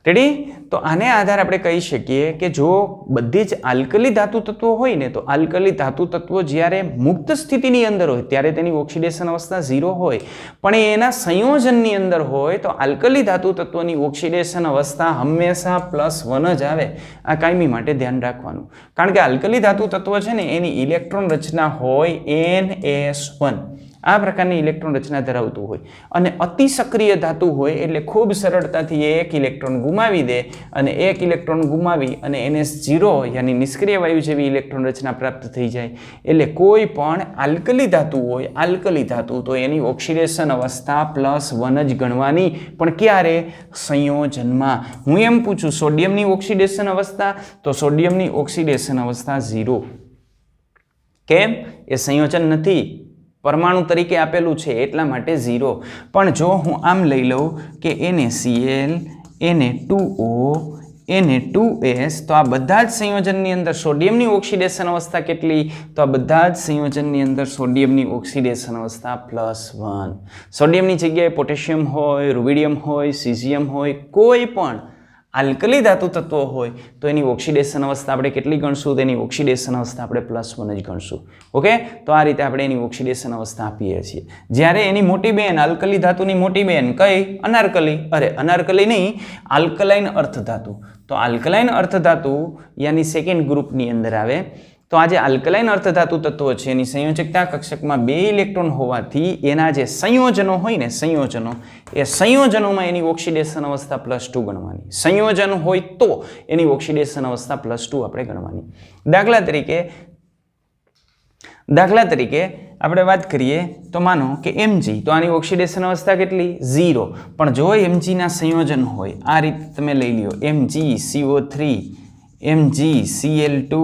[SPEAKER 1] રેડી? તો આને આધારે આપણે કહી શકીએ કે જો બધી જ આલ્કલી ધાતુ તત્વો હોય ને તો આલ્કલી ધાતુ તત્વો જ્યારે મુક્ત સ્થિતિની અંદર હોય ત્યારે તેની ઓક્સિડેશન અવસ્થા 0 હોય, પણ એના સંયોજનની અંદર હોય તો આલ્કલી ધાતુ તત્વોની ઓક્સિડેશન અવસ્થા હંમેશા +1 જ આવે. આ કાયમી માટે ધ્યાન રાખવાનું, કારણ કે આલ્કલી ધાતુ તત્વ છે ને એની ઇલેક્ટ્રોન રચના હોય NS1. આ પ્રકારની ઇલેક્ટ્રોન રચના ધરાવતું હોય અને અતિ સક્રિય ધાતુ હોય એટલે ખૂબ સરળતાથી એક ઇલેક્ટ્રોન ગુમાવી દે અને એક ઇલેક્ટ્રોન ગુમાવી અને NS0 યાની નિષ્ક્રિય વાયુ જેવી ઇલેક્ટ્રોન રચના પ્રાપ્ત થઈ જાય. એટલે કોઈ પણ આલ્કલી ધાતુ હોય, આલ્કલી ધાતુ, તો એની ઓક્સિડેશન અવસ્થા +1 જ ગણવાની. પણ ક્યારે? સંયોજનમાં. હું એમ પૂછું સોડિયમની ઓક્સિડેશન અવસ્થા, તો સોડિયમની ઓક્સિડેશન અવસ્થા 0. કેમ? એ સંયોજન નથી, પરમાણુ તરીકે આપેલું છે એટલા માટે 0. પણ જો હું આમ લઈ લઉં કે NaCl, Na2O, Na2S, તો આ બધા જ સંયોજનની અંદર સોડિયમની ઓક્સિડેશન અવસ્થા કેટલી? તો આ બધા જ સંયોજનની અંદર સોડિયમની ઓક્સિડેશન અવસ્થા +1. સોડિયમની જગ્યાએ પોટેશિયમ હોય, રૂબિડિયમ હોય, સીઝિયમ હોય, કોઈ પણ આલ્કલી ધાતુ તત્વો હોય તો એની ઓક્સિડેશન અવસ્થા આપણે કેટલી ગણશું? તેની ઓક્સિડેશન અવસ્થા આપણે +1 જ ગણશું. ઓકે? તો આ રીતે આપણે એની ઓક્સિડેશન અવસ્થા આપીએ છીએ. જ્યારે એની મોટી બહેન, આલ્કલી ધાતુની મોટી બહેન કઈ? અનાર્કલી. અનાર્કલી નહીં, આલ્કલાઇન અર્ધધાતુ. તો આલ્કલાઇન અર્ધધાતુ યાની સેકન્ડ ગ્રુપની અંદર આવે. તો આ જે આલ્કલાઇન અર્ધધાતુ તત્વો છે એની સંયોજકતા કક્ષકમાં 2 ઇલેક્ટ્રોન હોવાથી એના જે સંયોજનો હોય ને, સંયોજનો, એ સંયોજનોમાં એની ઓક્સિડેશન અવસ્થા +2 ગણવાની. સંયોજન હોય તો એની ઓક્સિડેશન અવસ્થા +2 આપણે ગણવાની. દાખલા તરીકે આપણે વાત કરીએ તો માનો કે Mg, તો આની ઓક્સિડેશન અવસ્થા કેટલી? 0. પણ જો Mg ના સંયોજન હોય, આ રીતે તમે લઈ લ્યો, MgCO3, MgCl2,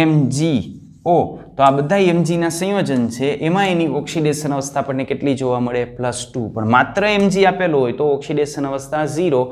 [SPEAKER 1] MgO, તો આ બધા Mg ના સંયોજન છે, એમાં એની ઓક્સિડેશન અવસ્થા આપણને કેટલી જોવા મળે? +2. પણ માત્ર Mg આપેલો હોય તો ઓક્સિડેશન અવસ્થા 0,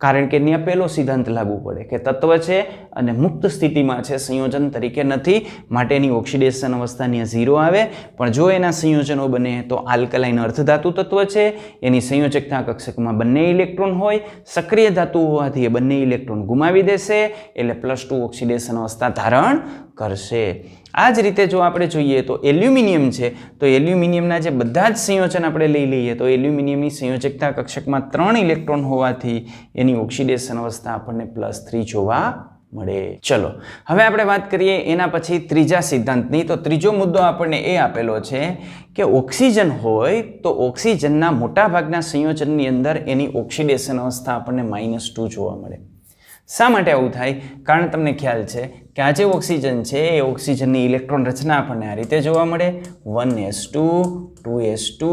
[SPEAKER 1] કારણ કે ત્યાં પહેલો સિદ્ધાંત લાગુ પડે કે તત્વ છે અને મુક્ત સ્થિતિમાં છે, સંયોજન તરીકે નથી, માટે એની ઓક્સિડેશન અવસ્થા ત્યાં 0 આવે. પણ જો એના સંયોજનો બને તો આલ્કલાઇન અર્ધધાતુ તત્વ છે, એની સંયોજકતા કક્ષકમાં 2 ઇલેક્ટ્રોન હોય, સક્રિય ધાતુ હોવાથી એ 2 ઇલેક્ટ્રોન ગુમાવી દેશે, એટલે +2 ઓક્સિડેશન અવસ્થા ધારણ કરશે. આ જ રીતે જો આપણે જોઈએ તો એલ્યુમિનિયમ છે, તો એલ્યુમિનિયમના જે બધા જ સંયોજન આપણે લઈ લઈએ તો એલ્યુમિનિયમની સંયોજકતા કક્ષકમાં 3 ઇલેક્ટ્રોન હોવાથી એની ઓક્સિડેશન અવસ્થા આપણને +3 જોવા મળે. ચલો હવે આપણે વાત કરીએ એના પછી ત્રીજા સિદ્ધાંતની. તો ત્રીજો મુદ્દો આપણને એ આપેલો છે કે ઓક્સિજન હોય તો ઓક્સિજનના મોટાભાગના સંયોજનની અંદર એની ઓક્સિડેશન અવસ્થા આપણને -2 જોવા મળે. શા માટે આવું થાય? કારણ તમને ખ્યાલ છે કે આ જે ઓક્સિજન છે એ ઓક્સિજનની ઇલેક્ટ્રોન રચના આપણને આ રીતે જોવા મળે, 1s2, 2s2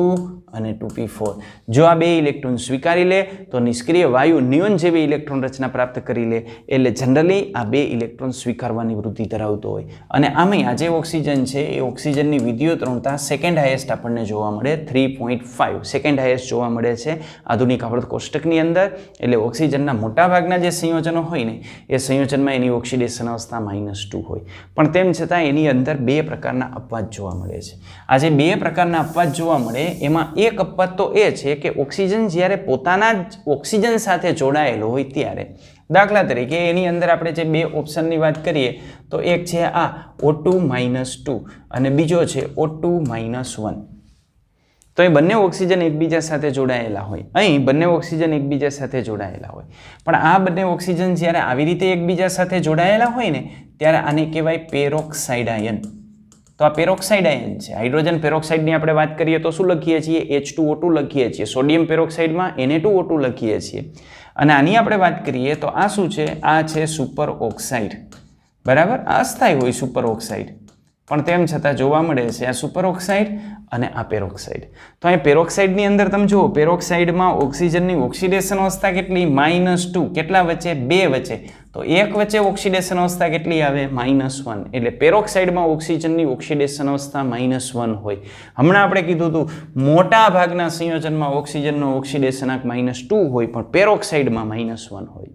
[SPEAKER 1] અને 2p4. જો આ 2 ઇલેક્ટ્રોન સ્વીકારી લે તો નિષ્ક્રિય વાયુ નિયોન જેવી ઇલેક્ટ્રોન રચના પ્રાપ્ત કરી લે, એટલે જનરલી આ 2 ઇલેક્ટ્રોન સ્વીકારવાની વૃત્તિ ધરાવતો હોય. અને આમાં આ જે ઓક્સિજન છે એ ઓક્સિજનની વિદ્યુતઋણતા સેકન્ડ હાઈએસ્ટ આપણને જોવા મળે, 3.5 સેકન્ડ હાઈએસ્ટ જોવા મળે છે આધુનિક આવર્ત કોષ્ટકની અંદર. એટલે ઓક્સિજનના મોટાભાગના જે સંયોજનો હોય ને એ સંયોજનમાં એની ઓક્સિડેશન અવસ્થા -2 હોય. પણ તેમ છતાં એની અંદર 2 પ્રકારના અપવાદ જોવા મળે છે. આ જે 2 પ્રકારના અપવાદ જોવા મળે એમાં એક અપવાદ તો એ છે કે ઓક્સિજન જ્યારે પોતાના જ ઓક્સિજન સાથે જોડાયેલો હોય ત્યારે, દાખલા તરીકે એની અંદર આપણે જે 2 ઓપ્શનની વાત કરીએ તો એક છે આ O2-2 અને બીજો છે O2-1. તો એ બંને ઓક્સિજન એકબીજા સાથે જોડાયેલા હોય, અહીં બંને ઓક્સિજન એકબીજા સાથે જોડાયેલા હોય. પણ આ બંને ઓક્સિજન જ્યારે આવી રીતે એકબીજા સાથે જોડાયેલા હોય ને ત્યારે આને કહેવાય પેરોક્સાઇડ આયન. તો આ પેરોક્સાઇડ આયન છે. હાઇડ્રોજન પેરોક્સાઇડની આપણે વાત કરીએ તો શું લખીએ છીએ? H2O2 લખીએ છીએ. સોડિયમ પેરોક્સાઇડમાં Na2O2 લખીએ છીએ. અને આની આપણે વાત કરીએ તો આ શું છે? આ છે સુપર ઓક્સાઇડ. બરાબર, આ અસ્થાયી હોય સુપર ઓક્સાઇડ, પણ તેમ છતાં જોવા મળે છે આ સુપર ઓક્સાઇડ અને આ પેરોક્સાઇડ. તો અહીં પેરોક્સાઇડની અંદર તમે જુઓ, પેરોક્સાઇડમાં ઓક્સિજનની ઓક્સિડેશન અવસ્થા કેટલી? -2. કેટલા વચ્ચે? 2 વચ્ચે. તો એક વચ્ચે ઓક્સિડેશન અવસ્થા કેટલી આવે? -1. એટલે પેરોક્સાઇડમાં ઓક્સિજનની ઓક્સિડેશન અવસ્થા -1 હોય. હમણાં આપણે કીધું હતું મોટા ભાગના સંયોજનમાં ઓક્સિજનનો ઓક્સિડેશનાંક -2 હોય, પણ પેરોક્સાઇડમાં -1 હોય.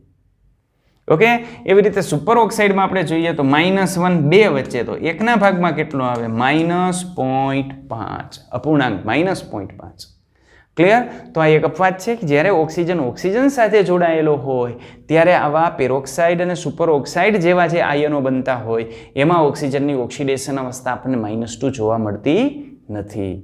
[SPEAKER 1] ઓકે, એવી રીતે સુપર ઓક્સાઇડમાં આપણે જોઈએ તો -1 2 વચ્ચે, તો એકના ભાગમાં કેટલો આવે? -0.5, અપૂર્ણાંક -0.5. ક્લિયર? તો આ એક અપવાદ છે કે જ્યારે ઓક્સિજન સાથે જોડાયેલો હોય ત્યારે આવા પેરોક્સાઇડ અને સુપર ઓક્સાઇડ જેવા જે આયનો બનતા હોય એમાં ઓક્સિજનની ઓક્સિડેશન અવસ્થા આપણને -2 જોવા મળતી નથી.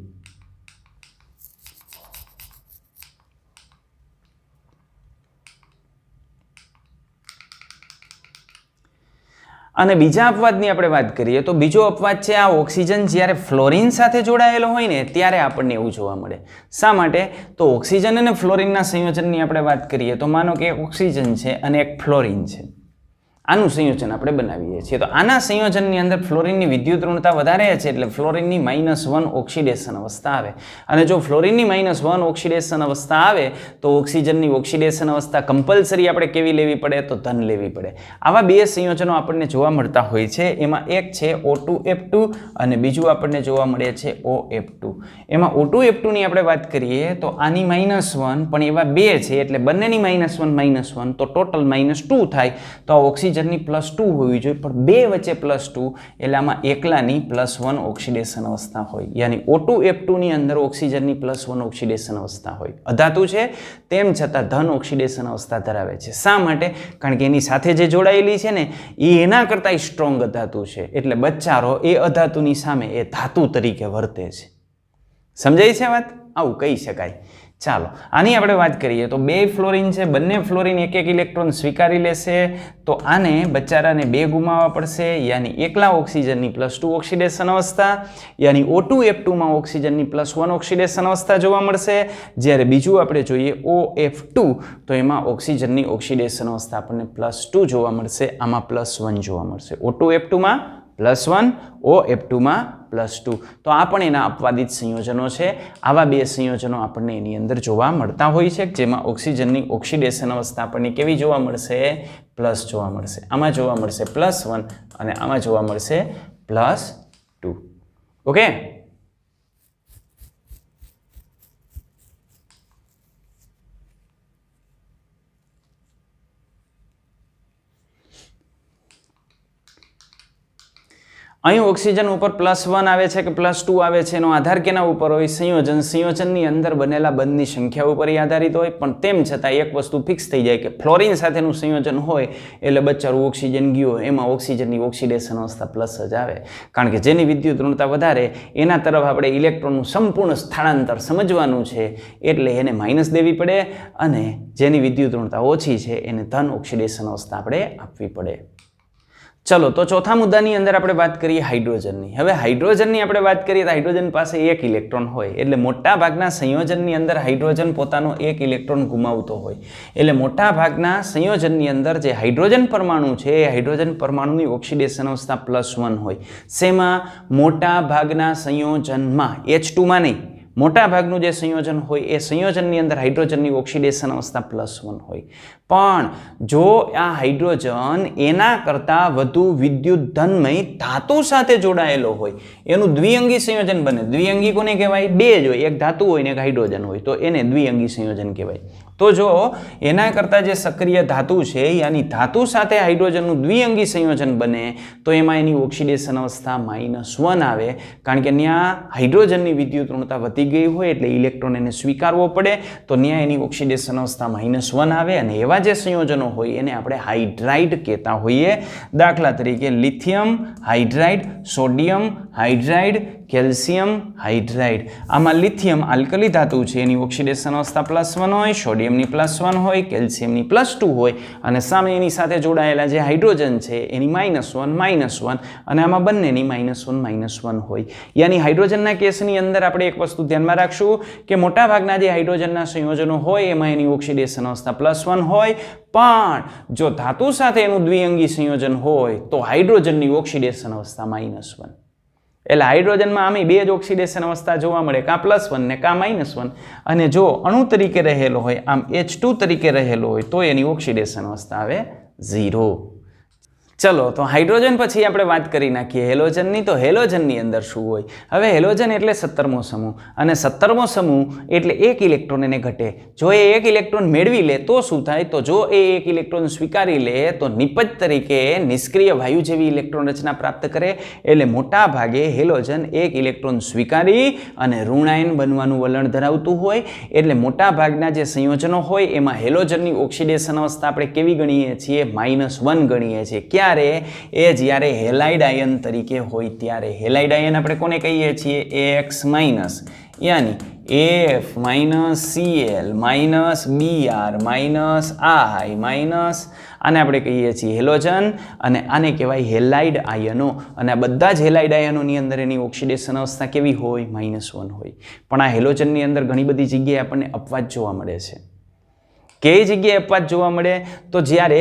[SPEAKER 1] અને બીજા અપવાદની આપણે વાત કરીએ તો બીજો અપવાદ છે આ ઓક્સિજન જ્યારે ફ્લોરિન સાથે જોડાયેલો હોય ને ત્યારે આપણને એવું જોવા મળે. શા માટે? તો ઓક્સિજન અને ફ્લોરિનના સંયોજનની આપણે વાત કરીએ તો માનો કે એક ઓક્સિજન છે અને એક ફ્લોરિન છે, આનું સંયોજન આપણે બનાવીએ છીએ. તો આના સંયોજનની અંદર ફ્લોરિનની વિદ્યુત ઋણતા વધારે છે એટલે ફ્લોરિનની -1 ઓક્સિડેશન અવસ્થા આવે. અને જો ફ્લોરિનની -1 ઓક્સિડેશન અવસ્થા આવે તો ઓક્સિજનની ઓક્સિડેશન અવસ્થા કમ્પલસરી આપણે કેવી લેવી પડે? તો ધન લેવી પડે. આવા બે સંયોજનો આપણને જોવા મળતા હોય છે. એમાં એક છે O2F2 અને બીજું આપણને જોવા મળે છે OF2. એમાં O2F2ની આપણે વાત કરીએ તો આની -1, પણ એવા બે છે એટલે બંનેની -1 તો ટોટલ -2 થાય. તો આ ઓક્સિજન +2 હોવી જોઈએ, પણ બે વચ્ચે +2 એટલે આમાં એકલાની +1 ઓક્સિડેશન અવસ્થા હોય. યાની O2F2 ની અંદર ઓક્સિજનની +1 ઓક્સિડેશન અવસ્થા હોય. અધાતુ છે તેમ છતાં ધન ઓક્સિડેશન અવસ્થા ધરાવે છે. શા માટે? કારણ કે એની સાથે જે જોડાયેલી છે ને એ એના કરતાં સ્ટ્રોંગ અધાતુ છે, એટલે બચ્ચારો એ અધાતુની સામે એ ધાતુ તરીકે વર્તે છે. સમજાય છે વાત? આવું કહી શકાય. ચાલો આની આપણે વાત કરીએ તો બે ફ્લોરિન છે, બંને ફ્લોરિન એક ઇલેક્ટ્રોન સ્વીકારી લેશે તો આને બચારાને 2 ગુમાવવા પડશે. યાની એકલા ઓક્સિજનની +2 ઓક્સિડેશન અવસ્થા, યાની O2F2 માં ઓક્સિજનની +1 ઓક્સિડેશન અવસ્થા જોવા મળશે. જ્યારે બીજું આપણે જોઈએ OF2 તો એમાં ઓક્સિજનની ઓક્સિડેશન અવસ્થા આપણને +2 જોવા મળશે, આમાં +1 જોવા મળશે. O2F2 માં +1, OF2 માં +2. તો આ પણ એના અપવાદિત સંયોજનો છે. આવા બે સંયોજનો આપણને એની અંદર જોવા મળતા હોય છે, જેમાં ઓક્સિજનની ઓક્સિડેશન અવસ્થા આપણને કેવી જોવા મળશે? પ્લસ જોવા મળશે. આમાં જોવા મળશે +1 અને આમાં જોવા મળશે +2. ઓકે, અહીં ઓક્સિજન ઉપર +1 આવે છે કે +2 આવે છે એનો આધાર કેના ઉપર હોય? સંયોજનની અંદર બનેલા બંધની સંખ્યા ઉપર આધારિત હોય. પણ તેમ છતાં એક વસ્તુ ફિક્સ થઈ જાય કે ફ્લોરિન સાથેનું સંયોજન હોય એટલે બચ્ચારું ઓક્સિજન ગયો એમાં ઓક્સિજનની ઓક્સિડેશન અવસ્થા પ્લસ જ આવે. કારણ કે જેની વિદ્યુત ઋણતા વધારે એના તરફ આપણે ઇલેક્ટ્રોનનું સંપૂર્ણ સ્થળાંતર સમજવાનું છે એટલે એને માઇનસ દેવી પડે, અને જેની વિદ્યુત ઋણતા ઓછી છે એને ધન ઓક્સિડેશન અવસ્થા આપણે આપવી પડે. ચલો તો ચોથા મુદ્દાની અંદર આપણે વાત કરીએ હાઇડ્રોજનની. હવે હાઇડ્રોજનની આપણે વાત કરીએ તો હાઇડ્રોજન પાસે 1 ઇલેક્ટ્રોન હોય એટલે મોટા ભાગના સંયોજનની અંદર હાઇડ્રોજન પોતાનો 1 ઇલેક્ટ્રોન ગુમાવતો હોય. એટલે મોટા ભાગના સંયોજનની અંદર જે હાઇડ્રોજન પરમાણુ છે એ હાઇડ્રોજન પરમાણુની ઓક્સિડેશન અવસ્થા +1 હોય. શેમાં? મોટા ભાગના સંયોજનમાં, H2 માં નહીં. મોટા ભાગનું જે સંયોજન હોય એ સંયોજનની અંદર હાઇડ્રોજનની ઓક્સિડેશન અવસ્થા +1 હોય. પણ જો આ હાઇડ્રોજન એના કરતાં વધુ વિદ્યુત ધનમય ધાતુ સાથે જોડાયેલો હોય એનું દ્વિઅંગી સંયોજન બને. દ્વિઅંગી કોને કહેવાય? બે જ હોય, એક ધાતુ હોય ને એક હાઇડ્રોજન હોય, તો એને દ્વિઅંગી સંયોજન કહેવાય. તો જો એના કરતાં જે સક્રિય ધાતુ છે યાની ધાતુ સાથે હાઇડ્રોજનનું દ્વિઅંગી સંયોજન બને તો એમાં એની ઓક્સિડેશન અવસ્થા -1 આવે, કારણ કે ત્યાં હાઇડ્રોજનની વિદ્યુત ઋણતા વધી ગઈ હોય એટલે ઇલેક્ટ્રોન એને સ્વીકારવો પડે, તો ત્યાં એની ઓક્સિડેશન અવસ્થા -1 આવે અને એવા જે સંયોજનો હોય એને આપણે હાઇડ્રાઇડ કહેતા હોઈએ. દાખલા તરીકે lithium hydride, sodium hydride, calcium hydride. આમાં લિથિયમ આલ્કલી ધાતુ છે, એની ઓક્સિડેશન અવસ્થા +1 હોય, સોડિયમની +1 હોય, કેલ્શિયમની +2 હોય અને સામે એની સાથે જોડાયેલા જે હાઇડ્રોજન છે એની -1 અને આમાં બંનેની -1 હોય. યાની હાઇડ્રોજનના કેસની અંદર આપણે એક વસ્તુ ધ્યાનમાં રાખશું કે મોટાભાગના જે હાઇડ્રોજનના સંયોજનો હોય એમાં એની ઓક્સિડેશન અવસ્થા +1 હોય, પણ જો ધાતુ સાથે એનું દ્વિઅંગી સંયોજન હોય તો હાઇડ્રોજનની ઓક્સિડેશન અવસ્થા -1. એટલે હાઇડ્રોજનમાં આમે બે જ ઓક્સિડેશન અવસ્થા જોવા મળે, કાં +1 ને કાં -1. અને જો અણુ તરીકે રહેલો હોય, આમ H2 તરીકે રહેલો હોય તો એની ઓક્સિડેશન અવસ્થા આવે 0. ચલો તો હાઇડ્રોજન પછી આપણે વાત કરી નાખીએ હેલોજનની. તો હેલોજનની અંદર શું હોય? હવે હેલોજન એટલે 17મો સમૂહ અને 17મો સમૂહ એટલે એક ઇલેક્ટ્રોન એને ઘટે. જો એ એક ઇલેક્ટ્રોન મેળવી લે તો શું થાય? તો જો એ એક ઇલેક્ટ્રોન સ્વીકારી લે તો નિપજ તરીકે નિષ્ક્રિય વાયુ જેવી ઇલેક્ટ્રોન રચના પ્રાપ્ત કરે. એટલે મોટા ભાગે હેલોજન એક ઇલેક્ટ્રોન સ્વીકારી અને ઋણાયન બનવાનું વલણ ધરાવતું હોય. એટલે મોટા ભાગના જે સંયોજનો હોય એમાં હેલોજનની ઓક્સિડેશન અવસ્થા આપણે કેવી ગણીએ છીએ? -1 ગણીએ છીએ. એ જ્યારે હેલાઇડ આયન તરીકે હોય ત્યારે. હેલાઇડ આયન આપણે કોને કહીએ છીએ? AX- યાની AF -Cl -Br -I આને આપણે કહીએ છીએ હેલોજન અને આને કહેવાય હેલાઇડ આયનો. અને આ બધા જ હેલાઇડ આયનોની અંદર એની ઓક્સિડેશન અવસ્થા કેવી હોય? -1 હોય. પણ આ હેલોજનની અંદર ઘણી બધી જગ્યાએ આપણને અપવાદ જોવા મળે છે. કઈ જગ્યાએ અપવાદ જોવા મળે? તો જ્યારે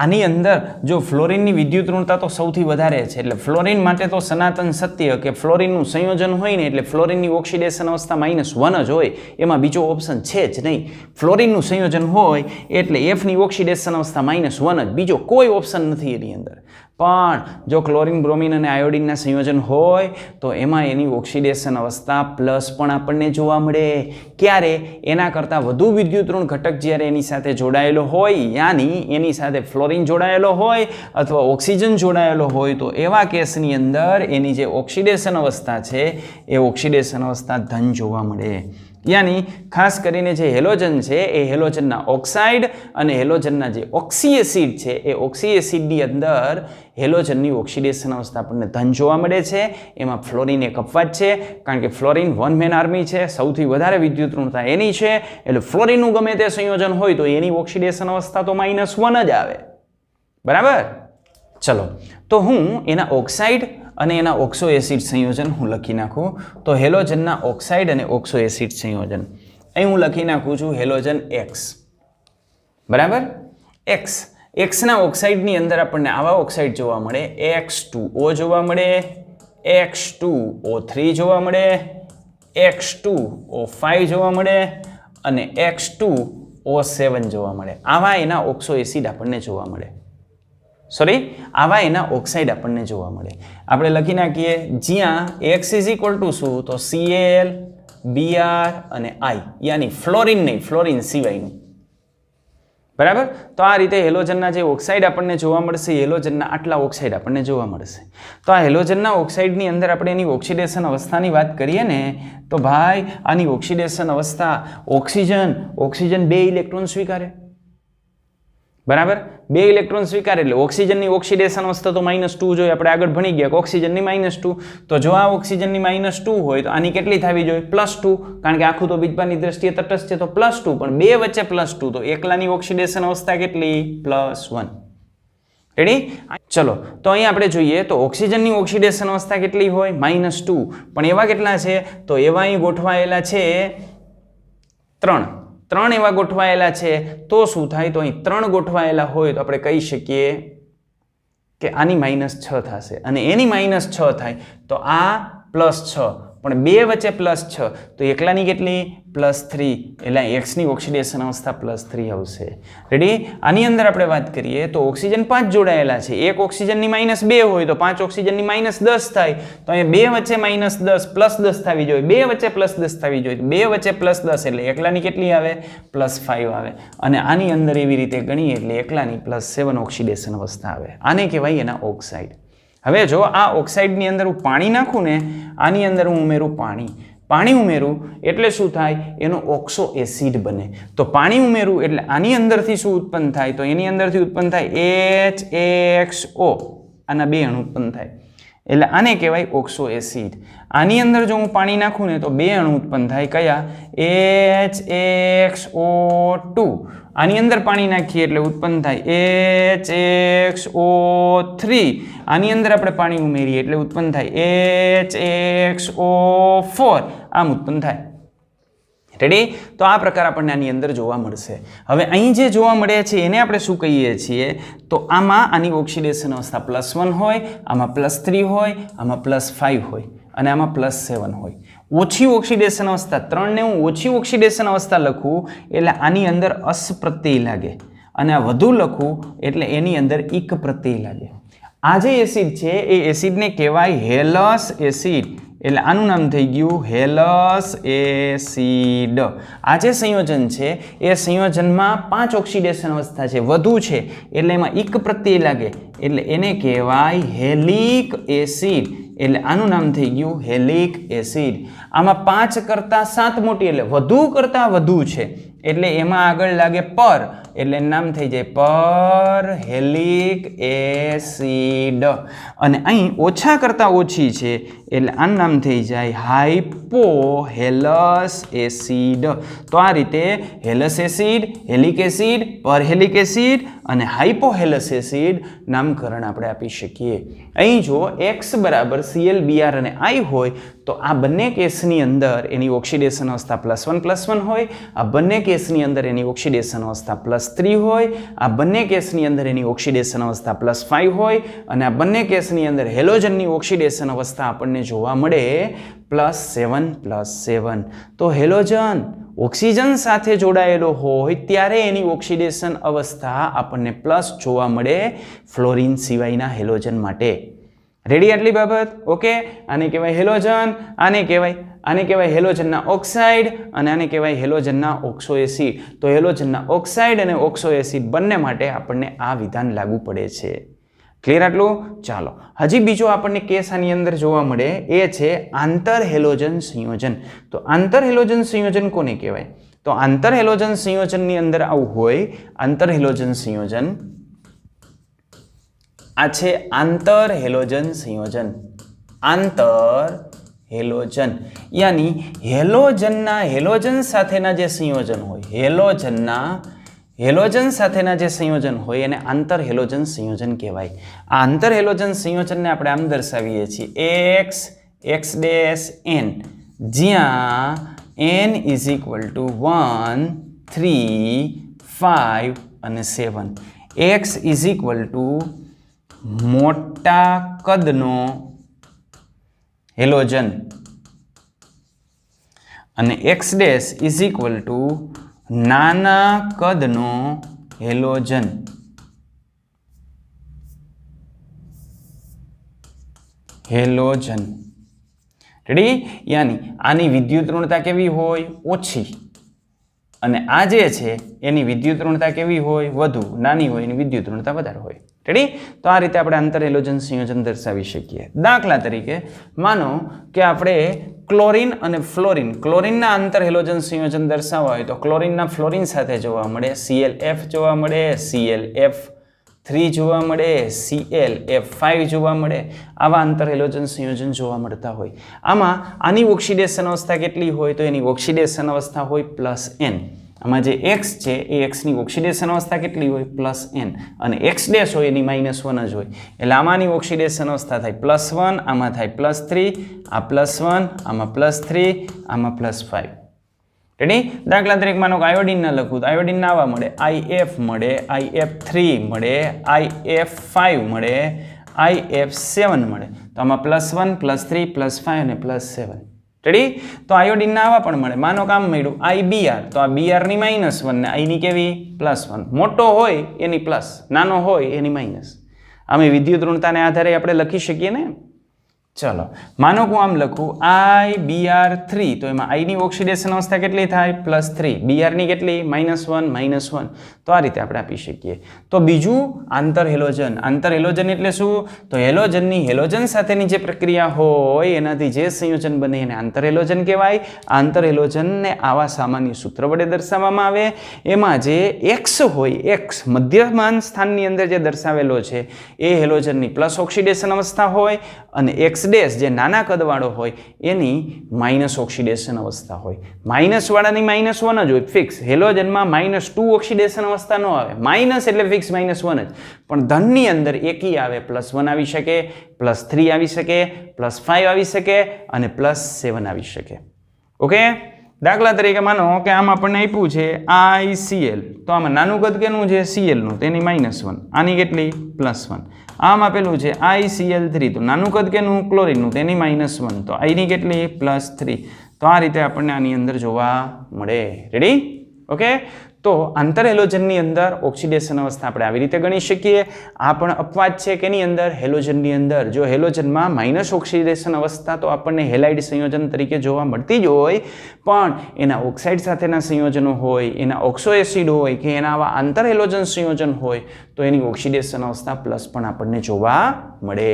[SPEAKER 1] આની અંદર જો ફ્લોરિનની વિદ્યુત ઋણતા તો સૌથી વધારે છે, એટલે ફ્લોરિન માટે તો સનાતન સત્ય કે ફ્લોરિનનું સંયોજન હોય ને એટલે ફ્લોરિનની ઓક્સિડેશન અવસ્થા -1 જ હોય, એમાં બીજો ઓપ્શન છે જ નહીં. ફ્લોરિનનું સંયોજન હોય એટલે Fની ઓક્સિડેશન અવસ્થા -1 જ, બીજો કોઈ ઓપ્શન નથી એની અંદર. પણ જો ક્લોરિન, બ્રોમિન અને આયોડિનના સંયોજન હોય તો એમાં એની ઓક્સિડેશન અવસ્થા પ્લસ પણ આપણને જોવા મળે. ક્યારે? એના કરતાં વધુ વિદ્યુત ઋણ ઘટક જ્યારે એની સાથે જોડાયેલો હોય, યાની એની સાથે ફ્લોરિન જોડાયેલો હોય અથવા ઓક્સિજન જોડાયેલો હોય તો એવા કેસની અંદર એની જે ઓક્સિડેશન અવસ્થા છે એ ઓક્સિડેશન અવસ્થા ધન જોવા મળે. યાની ખાસ કરીને જે હેલોજન છે એ હેલોજનના ઓક્સાઇડ અને હેલોજનના જે ઓક્સી એસિડ છે એ ઓક્સી એસિડની અંદર હેલોજનની ઓક્સિડેશન અવસ્થા આપણને ધન જોવા મળે છે. એમાં ફ્લોરિન એક અપવાદ છે, કારણ કે ફ્લોરિન વન મેન આર્મી છે, સૌથી વધારે વિદ્યુત ઋણતા એની છે. એટલે ફ્લોરિનનું ગમે તે સંયોજન હોય તો એની ઓક્સિડેશન અવસ્થા તો -1 જ આવે. બરાબર? ચલો તો હું એના ઓક્સાઇડ અને એના ઓક્સો એસિડ સંયોજન હું લખી નાખું. તો હેલોજનના ઓક્સાઇડ અને ઓક્સો એસિડ સંયોજન અહીં હું લખી નાખું છું હેલોજન X. બરાબર? Xના ઓક્સાઇડની અંદર આપણને આવા ઓક્સાઇડ જોવા મળે. X2O જોવા મળે, X2O3 જોવા મળે, X2O5 જોવા મળે અને X2O7 જોવા મળે. આવા એના ઓક્સો એસિડ આપણને જોવા મળે. આવા એના ઓક્સાઇડ આપણને જોવા મળે. આપણે લખી નાખીએ જ્યાં X શું? તો Cl, Br અને I, યાની ફ્લોરિન નહીં, ફ્લોરિન સિવાયનું. બરાબર? તો આ રીતે હેલોજનના જે ઓક્સાઇડ આપણને જોવા મળશે, હેલોજનના આટલા ઓક્સાઇડ આપણને જોવા મળશે. તો આ હેલોજનના ઓક્સાઇડની અંદર આપણે એની ઓક્સિડેશન અવસ્થાની વાત કરીએ ને તો ભાઈ આની ઓક્સિડેશન અવસ્થા ઓક્સિજન 2 ઇલેક્ટ્રોન સ્વીકારે. બરાબર? 2 ઇલેક્ટ્રોન સ્વીકારે એટલે ઓક્સિજનની ઓક્સિડેશન અવસ્થા તો -2 જોઈએ. આપણે આગળ ભણી ગયા કે ઓક્સિજનની -2. તો જો આ ઓક્સિજનની -2 હોય તો આની કેટલી થવી જોઈએ? +2, કારણ કે આખું તો બીજભારની દ્રષ્ટિએ તટસ્થ છે તો +2, પણ બે વચ્ચે +2 તો એકલાની ઓક્સિડેશન અવસ્થા કેટલી? +1. રેડી? ચલો તો અહીં આપણે જોઈએ તો ઓક્સિજનની ઓક્સિડેશન અવસ્થા કેટલી હોય? -2. પણ એવા કેટલા છે? તો એવા અહીં ગોઠવાયેલા છે 3 એવા ગોઠવાયેલા છે. તો શું થાય? તો અહીં 3 ગોઠવાયેલા હોય તો આપણે કહી શકીએ કે આની -6 થશે અને એની -6 થાય તો આ +6 પણ 2 વચ્ચે +6 તો એકલાની કેટલી +3 એટલે એક્સની ઓક્સિડેશન અવસ્થા +3 આવશે. રેડી? આની અંદર આપણે વાત કરીએ તો ઓક્સિજન 5 જોડાયેલા છે. એક ઓક્સિજનની -2 હોય તો 5 ઓક્સિજનની -10 થાય. તો અહીંયા 2 વચ્ચે -10 +10 થવી જોઈએ. 2 વચ્ચે +10 થવી જોઈએ. 2 વચ્ચે +10 એટલે એકલાની કેટલી આવે +5 આવે. અને આની અંદર એવી રીતે ગણીએ એટલે એકલાની +7 ઓક્સિડેશન અવસ્થા આવે. આને કહેવાય એના ઓક્સાઇડ. હવે જો આ ઓક્સાઇડની અંદર હું પાણી નાખું ને, આની અંદર હું ઉમેરું પાણી ઉમેરું એટલે શું થાય? એનો ઓક્સો એસિડ બને. તો પાણી ઉમેરું એટલે આની અંદરથી શું ઉત્પન્ન થાય? તો એની અંદરથી ઉત્પન્ન થાય HXO. આના 2 અણુ ઉત્પન્ન થાય એટલે આને કહેવાય ઓક્સો એસિડ. આની અંદર જો હું પાણી નાખું ને તો 2 અણુ ઉત્પન્ન થાય. કયા? HXO2. આની અંદર પાણી નાખીએ એટલે ઉત્પન્ન થાય HXO3. આની અંદર આપણે પાણી ઉમેરીએ એટલે ઉત્પન્ન થાય HXO4. આમ ઉત્પન્ન થાય. રેડી? તો આ પ્રકાર આપણને આની અંદર જોવા મળશે. હવે અહીં જે જોવા મળે છે એને આપણે શું કહીએ છીએ? તો આમાં આની ઓક્સિડેશન અવસ્થા +1 હોય, આમાં +3 હોય, આમાં +5 હોય અને આમાં +7 હોય. ઓછી ઓક્સિડેશન અવસ્થા 3 ને હું ઓછી ઓક્સિડેશન અવસ્થા લખું એટલે આની અંદર અસ પ્રત્યય લાગે અને આ વધુ લખું એટલે એની અંદર ઇક પ્રત્યય લાગે. આ જે એસિડ છે એ એસિડને કહેવાય હેલસ એસિડ. એટલે આનું નામ થઈ ગયું હેલસ એસિડ. આ જે સંયોજન છે એ સંયોજનમાં 5 ઓક્સિડેશન અવસ્થા છે, વધુ છે એટલે એમાં ઇક પ્રત્યય લાગે એટલે એને કહેવાય હેલિક એસિડ. એટલે આનું નામ થઈ ગયું હેલિક એસિડ. આમાં 5 કરતાં 7 મોટી એટલે વધુ કરતાં વધુ છે એટલે એમાં આગળ લાગે પર એટલે નામ થઈ જાય પર હેલિક એસિડ. અને અહીં ઓછા કરતાં ઓછી છે એટલે આનું નામ થઈ જાય હાઇપો હેલસ એસિડ. તો આ રીતે હેલસ એસિડ, હેલિક એસિડ, પરહેલિક એસિડ અને હાઇપોહેલસ એસિડ નામકરણ આપણે આપી શકીએ. અહીં જો X બરાબર ClBr અને I હોય તો આ બંને કેસની અંદર એની ઓક્સિડેશન અવસ્થા +1 હોય, આ બંને કેસની અંદર એની ઓક્સિડેશન અવસ્થા +3 હોય, આ બંને કેસની અંદર એની ઓક્સિડેશન અવસ્થા +5 હોય અને આ બંને કેસની અંદર હેલોજનની ઓક્સિડેશન અવસ્થા આપણને જોવા મળે +7. તો હેલોજન ઓક્સિજન સાથે જોડાયેલો હોય ત્યારે એની ઓક્સિડેશન અવસ્થા આપણને પ્લસ જોવા મળે ફ્લોરિન સિવાયના હેલોજન માટે. રેડી? આટલી બાબત ઓકે. આને કહેવાય હેલોજન, આને કહેવાય હેલોજનના ઓક્સાઇડ અને આને કહેવાય હેલોજનના ઓક્સો એસિડ. તો હેલોજનના ઓક્સાઇડ અને ઓક્સો એસિડ બંને માટે આપણને આ વિધાન લાગુ પડે છે. ક્લિયર આટલું? ચાલો હજી બીજો આપણને કેસ આની અંદર જોવા મળે એ છે આંતર હેલોજન સંયોજન. તો આંતર હેલોજન સંયોજન કોને કહેવાય? તો આંતર હેલોજન સંયોજનની અંદર આવું હોય આંતર હેલોજન સંયોજન. આ છે આંતર હેલોજન સંયોજન. આંતર હેલોજન યાની હેલોજનના હેલોજન સાથેના જે સંયોજન હોય, હેલોજન સાથેના જે સંયોજન હોય એને આંતર હેલોજન સંયોજન કહેવાય. આ આંતર હેલોજન સંયોજનને આપણે આમ દર્શાવીએ છીએ XN, જ્યાં N = 1, 3, 5 અને 7. X = મોટા કદનો હેલોજન અને X' = નાના કદનો હેલોજન. રેડી? યાની આની વિદ્યુત ઋણતા કેવી હોય? ઓછી. અને આ જે છે એની વિદ્યુત ઋણતા કેવી હોય? વધુ. નાની હોય એની વિદ્યુત ઋણતા વધારે હોય. રેડી? તો આ રીતે આપણે આંતર હેલોજન સંયોજન દર્શાવી શકીએ. દાખલા તરીકે માનો કે આપણે ક્લોરીન અને ફ્લોરિન, ક્લોરીનના આંતર હેલોજન સંયોજન દર્શાવવા હોય તો ક્લોરીનના ફ્લોરિન સાથે જોવા મળે ClF જોવા મળે, ClF3 જોવા મળે, ClF5 જોવા મળે. આવા આંતર હેલોજન સંયોજન જોવા મળતા હોય. આમાં આની ઓક્સિડેશન અવસ્થા કેટલી હોય? તો એની ઓક્સિડેશન અવસ્થા હોય +N. આમાં જે X છે એ Xની ઓક્સિડેશન અવસ્થા કેટલી હોય? +N. અને X' હોય એની -1 જ હોય. એટલે આમાંની ઓક્સિડેશન અવસ્થા થાય +1, આમાં થાય +3, આ +1, આમાં +3, આમાં +5. રેડી? દાખલા તરીકે માનો કે આયોડિનના લખું તો આયોડિનના આવા મળે IF મળે, IF3 મળે, IF5 મળે, IF7 મળે. તો આમાં +1, +3, +5 અને +7. રેડી? તો આયોડિનના આવા પણ મળે. માનો કામ મળ્યું IBr, તો આ Br ની -1 ને I ની કેવી +1. મોટો હોય એની પ્લસ, નાનો હોય એની માઇનસ. આમે વિદ્યુત ઋણતાને આધારે આપણે લખી શકીએ ને. ચલો માનો હું આમ લખું IBr3, તો એમાં I ની ઓક્સિડેશન અવસ્થા કેટલી થાય +3, Br ની કેટલી -1 તો આ રીતે આપણે આપી શકીએ. તો બીજું આંતર હેલોજન. આંતર હેલોજન એટલે શું? તો હેલોજનની હેલોજન સાથેની જે પ્રક્રિયા હોય એનાથી જે સંયોજન બને એને આંતર હેલોજન કહેવાય. આંતર હેલોજનને આવા સામાન્ય સૂત્ર વડે દર્શાવવામાં આવે. એમાં જે X હોય, X મધ્યમાન સ્થાનની અંદર જે દર્શાવેલો છે એ હેલોજનની પ્લસ ઓક્સિડેશન અવસ્થા હોય અને X જે નાના કદવાળો હોય એની માઇનસ ઓક્સિડેશન અવસ્થા હોય. માઇનસ વાળાની -1 જ હોય ફિક્સ. હેલોજનમાં -2 ઓક્સિડેશન અવસ્થા ન આવે. માઇનસ એટલે ફિક્સ -1 જ. પણ ધનની અંદર એકી આવે, +1 આવી શકે, +3 આવી શકે, +5 આવી શકે અને +7 આવી શકે. ઓકે, દાખલા તરીકે માનો કે આમ આપણને આપ્યું છે ICl, તો આમાં નાનું કદ કેનું છે Cl નું, તેની -1. આની કેટલી +1. આમ આપેલું છે ICl3, તો નાનું કદ કેનું ક્લોરીનનું, તેની -1. તો I ની કેટલી +3. તો આ રીતે આપણને આની અંદર જોવા મળે. રેડી? ઓકે, તો આંતર હેલોજનની અંદર ઓક્સિડેશન અવસ્થા આપણે આવી રીતે ગણી શકીએ. આ પણ અપવાદ છે કેની અંદર? હેલોજનની અંદર. જો હેલોજનમાં માઇનસ ઓક્સિડેશન અવસ્થા તો આપણને હેલાઇડ સંયોજન તરીકે જોવા મળતી જ હોય, પણ એના ઓક્સાઇડ સાથેના સંયોજનો હોય, એના ઓક્સો એસિડ હોય કે એના આવા આંતર હેલોજન સંયોજન હોય તો એની ઓક્સિડેશન અવસ્થા પ્લસ પણ આપણને જોવા મળે.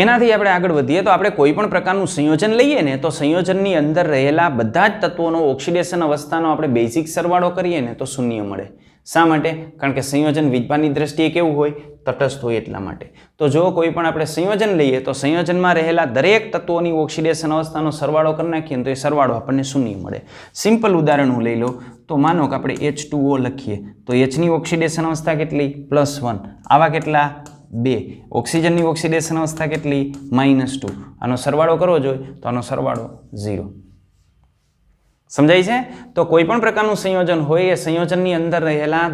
[SPEAKER 1] એનાથી આપણે આગળ વધીએ તો આપણે કોઈ પણ પ્રકારનું સંયોજન લઈએ ને તો સંયોજનની અંદર રહેલા બધા જ તત્વોનો ઓક્સિડેશન અવસ્થાનો આપણે બેઝિક સરવાળો કરીએ ને તો શૂન્ય મળે. શા માટે? કારણ કે સંયોજન વીજભારની દ્રષ્ટિએ કેવું હોય? તટસ્થ હોય એટલા માટે. તો જો કોઈ પણ આપણે સંયોજન લઈએ તો સંયોજનમાં રહેલા દરેક તત્વોની ઓક્સિડેશન અવસ્થાનો સરવાળો કરી નાખીએ તો એ સરવાળો આપણને શૂન્ય મળે. સિમ્પલ ઉદાહરણ હું લઈ લઉં તો માનો કે આપણે H2O લખીએ તો H ની ઓક્સિડેશન અવસ્થા કેટલી? +1. આવા કેટલા? 2. ઓક્સિજનની ઓક્સિડેશન અવસ્થા કેટલી? -2. આનો સરવાળો કરવો જોઈએ તો આનો સરવાળો 0. સમજાય છે? તો કોઈ પણ પ્રકારનું સંયોજન હોય એ સંયોજનની અંદર રહેલા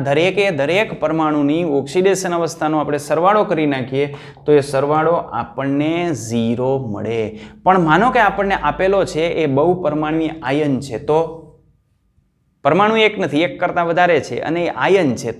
[SPEAKER 1] દરેક પરમાણુની ઓક્સિડેશન અવસ્થાનો આપણે સરવાળો કરી નાખીએ તો એ સરવાળો આપણને 0 મળે. પણ માનો કે આપણને આપેલો છે એ બહુ પરમાણુય આયન છે, તો પરમાણુ એક નથી, એક કરતાં વધારે છે અને એ આયન છે,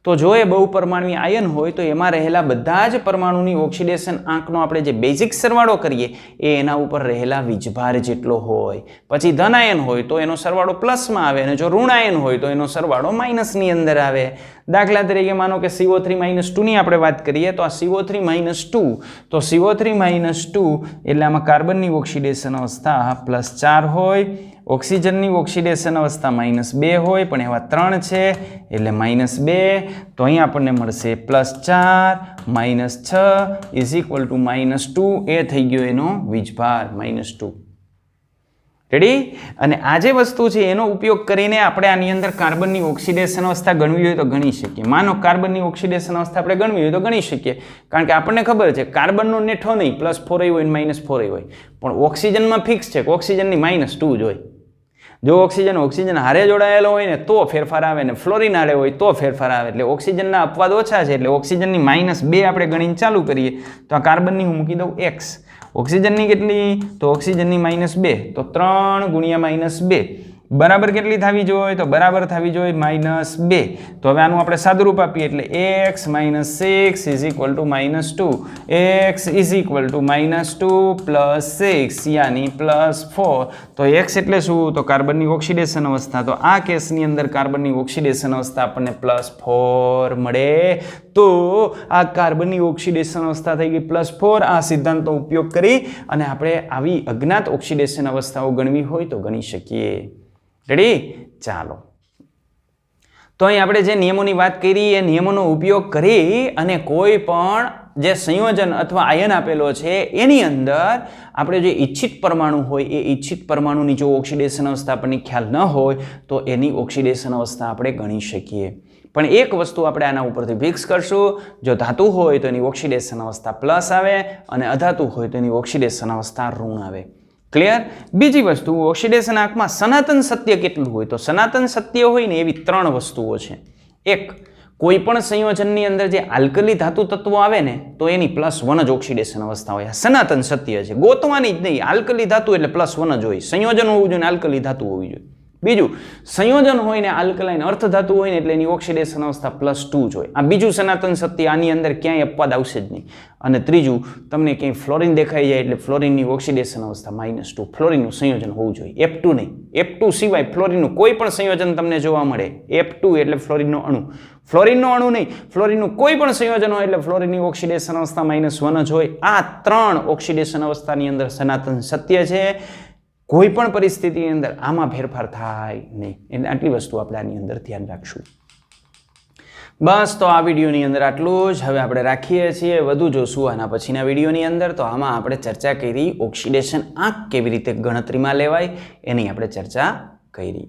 [SPEAKER 1] તો જો એ બહુ પરમાણુય આયન હોય તો એમાં રહેલા બધા જ પરમાણુની ઓક્સિડેશન આંકનો આપણે જે બેઝિક સરવાળો કરીએ એ એના ઉપર રહેલા વીજભાર જેટલો હોય. પછી ધન આયન હોય તો એનો સરવાળો પ્લસમાં આવે અને જો ઋણ આયન હોય તો એનો સરવાળો માઇનસની અંદર આવે. દાખલા તરીકે માનો કે CO3 - 2 ની આપણે વાત કરીએ તો આ CO3 - 2, તો CO3 - 2 એટલે આમાં કાર્બનની ઓક્સિડેશન અવસ્થા +4 હોય, ઓક્સિજનની ઓક્સિડેશન અવસ્થા -2 હોય, પણ એવા 3 છે એટલે -2. તો અહીં આપણને મળશે +4 -6 = -2. એ થઈ ગયો એનો વીજભાર -2. રેડી? અને આ જે વસ્તુ છે એનો ઉપયોગ કરીને આપણે આની અંદર કાર્બનની ઓક્સિડેશન અવસ્થા ગણવી હોય તો ગણી શકીએ. માનો કાર્બનની ઓક્સિડેશન અવસ્થા આપણે ગણવી હોય તો ગણી શકીએ, કારણ કે આપણને ખબર છે કાર્બનનો નેઠો નહીં +4 હોય ને -4 હોય, પણ ઓક્સિજનમાં ફિક્સ છે કે ઓક્સિજનની -2 જ હોય. જો ઓક્સિજન હારે જોડાયેલો હોય ને તો ફેરફાર આવે ને ફ્લોરિન હારે હોય તો ફેરફાર આવે. એટલે ઓક્સિજનના અપવાદ ઓછા છે એટલે ઓક્સિજનની -2 આપણે ગણીને ચાલુ કરીએ તો આ કાર્બનની હું મૂકી દઉં x. ઓક્સિજનની કેટલી? તો ઓક્સિજનની -2, તો 3 × -2 બરાબર કેટલી થવી જોઈએ? તો બરાબર થવી જોઈએ -2. તો હવે આનું આપણે સાદુરૂપ આપીએ એટલે x - 6 = -2. x = -2 + 6 યાની +4. તો x એટલે શું? તો કાર્બનની ઓક્સિડેશન અવસ્થા. તો આ કેસની અંદર કાર્બનની ઓક્સિડેશન અવસ્થા આપણને +4 મળે. તો આ કાર્બનની ઓક્સિડેશન અવસ્થા થઈ ગઈ +4. આ સિદ્ધાંતનો ઉપયોગ કરી અને આપણે આવી અજ્ઞાત ઓક્સિડેશન અવસ્થાઓ ગણવી હોય તો ગણી શકીએ. રેડી? ચાલો, તો અહીં આપણે જે નિયમોની વાત કરી એ નિયમોનો ઉપયોગ કરી અને કોઈ પણ જે સંયોજન અથવા આયન આપેલો છે એની અંદર આપણે જે ઈચ્છિત પરમાણુ હોય એ ઈચ્છિત પરમાણુની જો ઓક્સિડેશન અવસ્થા આપણને ખ્યાલ ન હોય તો એની ઓક્સિડેશન અવસ્થા આપણે ગણી શકીએ. પણ એક વસ્તુ આપણે આના ઉપરથી ફિક્સ કરશું, જો ધાતુ હોય તો એની ઓક્સિડેશન અવસ્થા પ્લસ આવે અને અધાતુ હોય તો એની ઓક્સિડેશન અવસ્થા ઋણ આવે. ક્લિયર? બીજી વસ્તુ, ઓક્સિડેશન આંકમાં સનાતન સત્ય કેટલું હોય? તો સનાતન સત્ય હોય ને એવી 3 વસ્તુઓ છે. એક, કોઈ પણ સંયોજનની અંદર જે આલ્કલી ધાતુ તત્વો આવે ને તો એની +1 જ ઓક્સિડેશન અવસ્થા હોય. સનાતન સત્ય છે, ગોતવાની જ નહીં. આલ્કલી ધાતુ એટલે +1 જ હોય. સંયોજન હોવું જોઈએ ને આલ્કલી ધાતુ હોવી જોઈએ. બીજું, સંયોજન હોય ને આલ્કલાઇન અર્થ ધાતુ હોય ને એટલે એની ઓક્સિડેશન અવસ્થા +2 જ હોય. આ બીજું સનાતન સત્ય, આની અંદર ક્યાંય અપવાદ આવશે જ નહીં. અને ત્રીજું, તમને ક્યાંય ફ્લોરિન દેખાઈ જાય એટલે ફ્લોરિનની ઓક્સિડેશન અવસ્થા -2. ફ્લોરિનનું સંયોજન હોવું જોઈએ, F2 નહીં. F2 સિવાય ફ્લોરિનનું કોઈ પણ સંયોજન તમને જોવા મળે, F2 એટલે ફ્લોરિનનો અણુ. ફ્લોરિનનો અણુ નહીં, ફ્લોરિનનું કોઈ પણ સંયોજન હોય એટલે ફ્લોરિનની ઓક્સિડેશન અવસ્થા -1 જ હોય. આ 3 ઓક્સિડેશન અવસ્થાની અંદર સનાતન સત્ય છે. કોઈ પણ પરિસ્થિતિની અંદર આમાં ફેરફાર થાય નહીં. એટલે આટલી વસ્તુ આપણે આની અંદર ધ્યાન રાખશું. બસ, તો આ વિડીયોની અંદર આટલું જ. હવે આપણે રાખીએ છીએ, વધુ જોશું આના પછીના વિડીયોની અંદર. તો આમાં આપણે ચર્ચા કરી ઓક્સિડેશન આંક કેવી રીતે ગણતરીમાં લેવાય એની આપણે ચર્ચા કરી.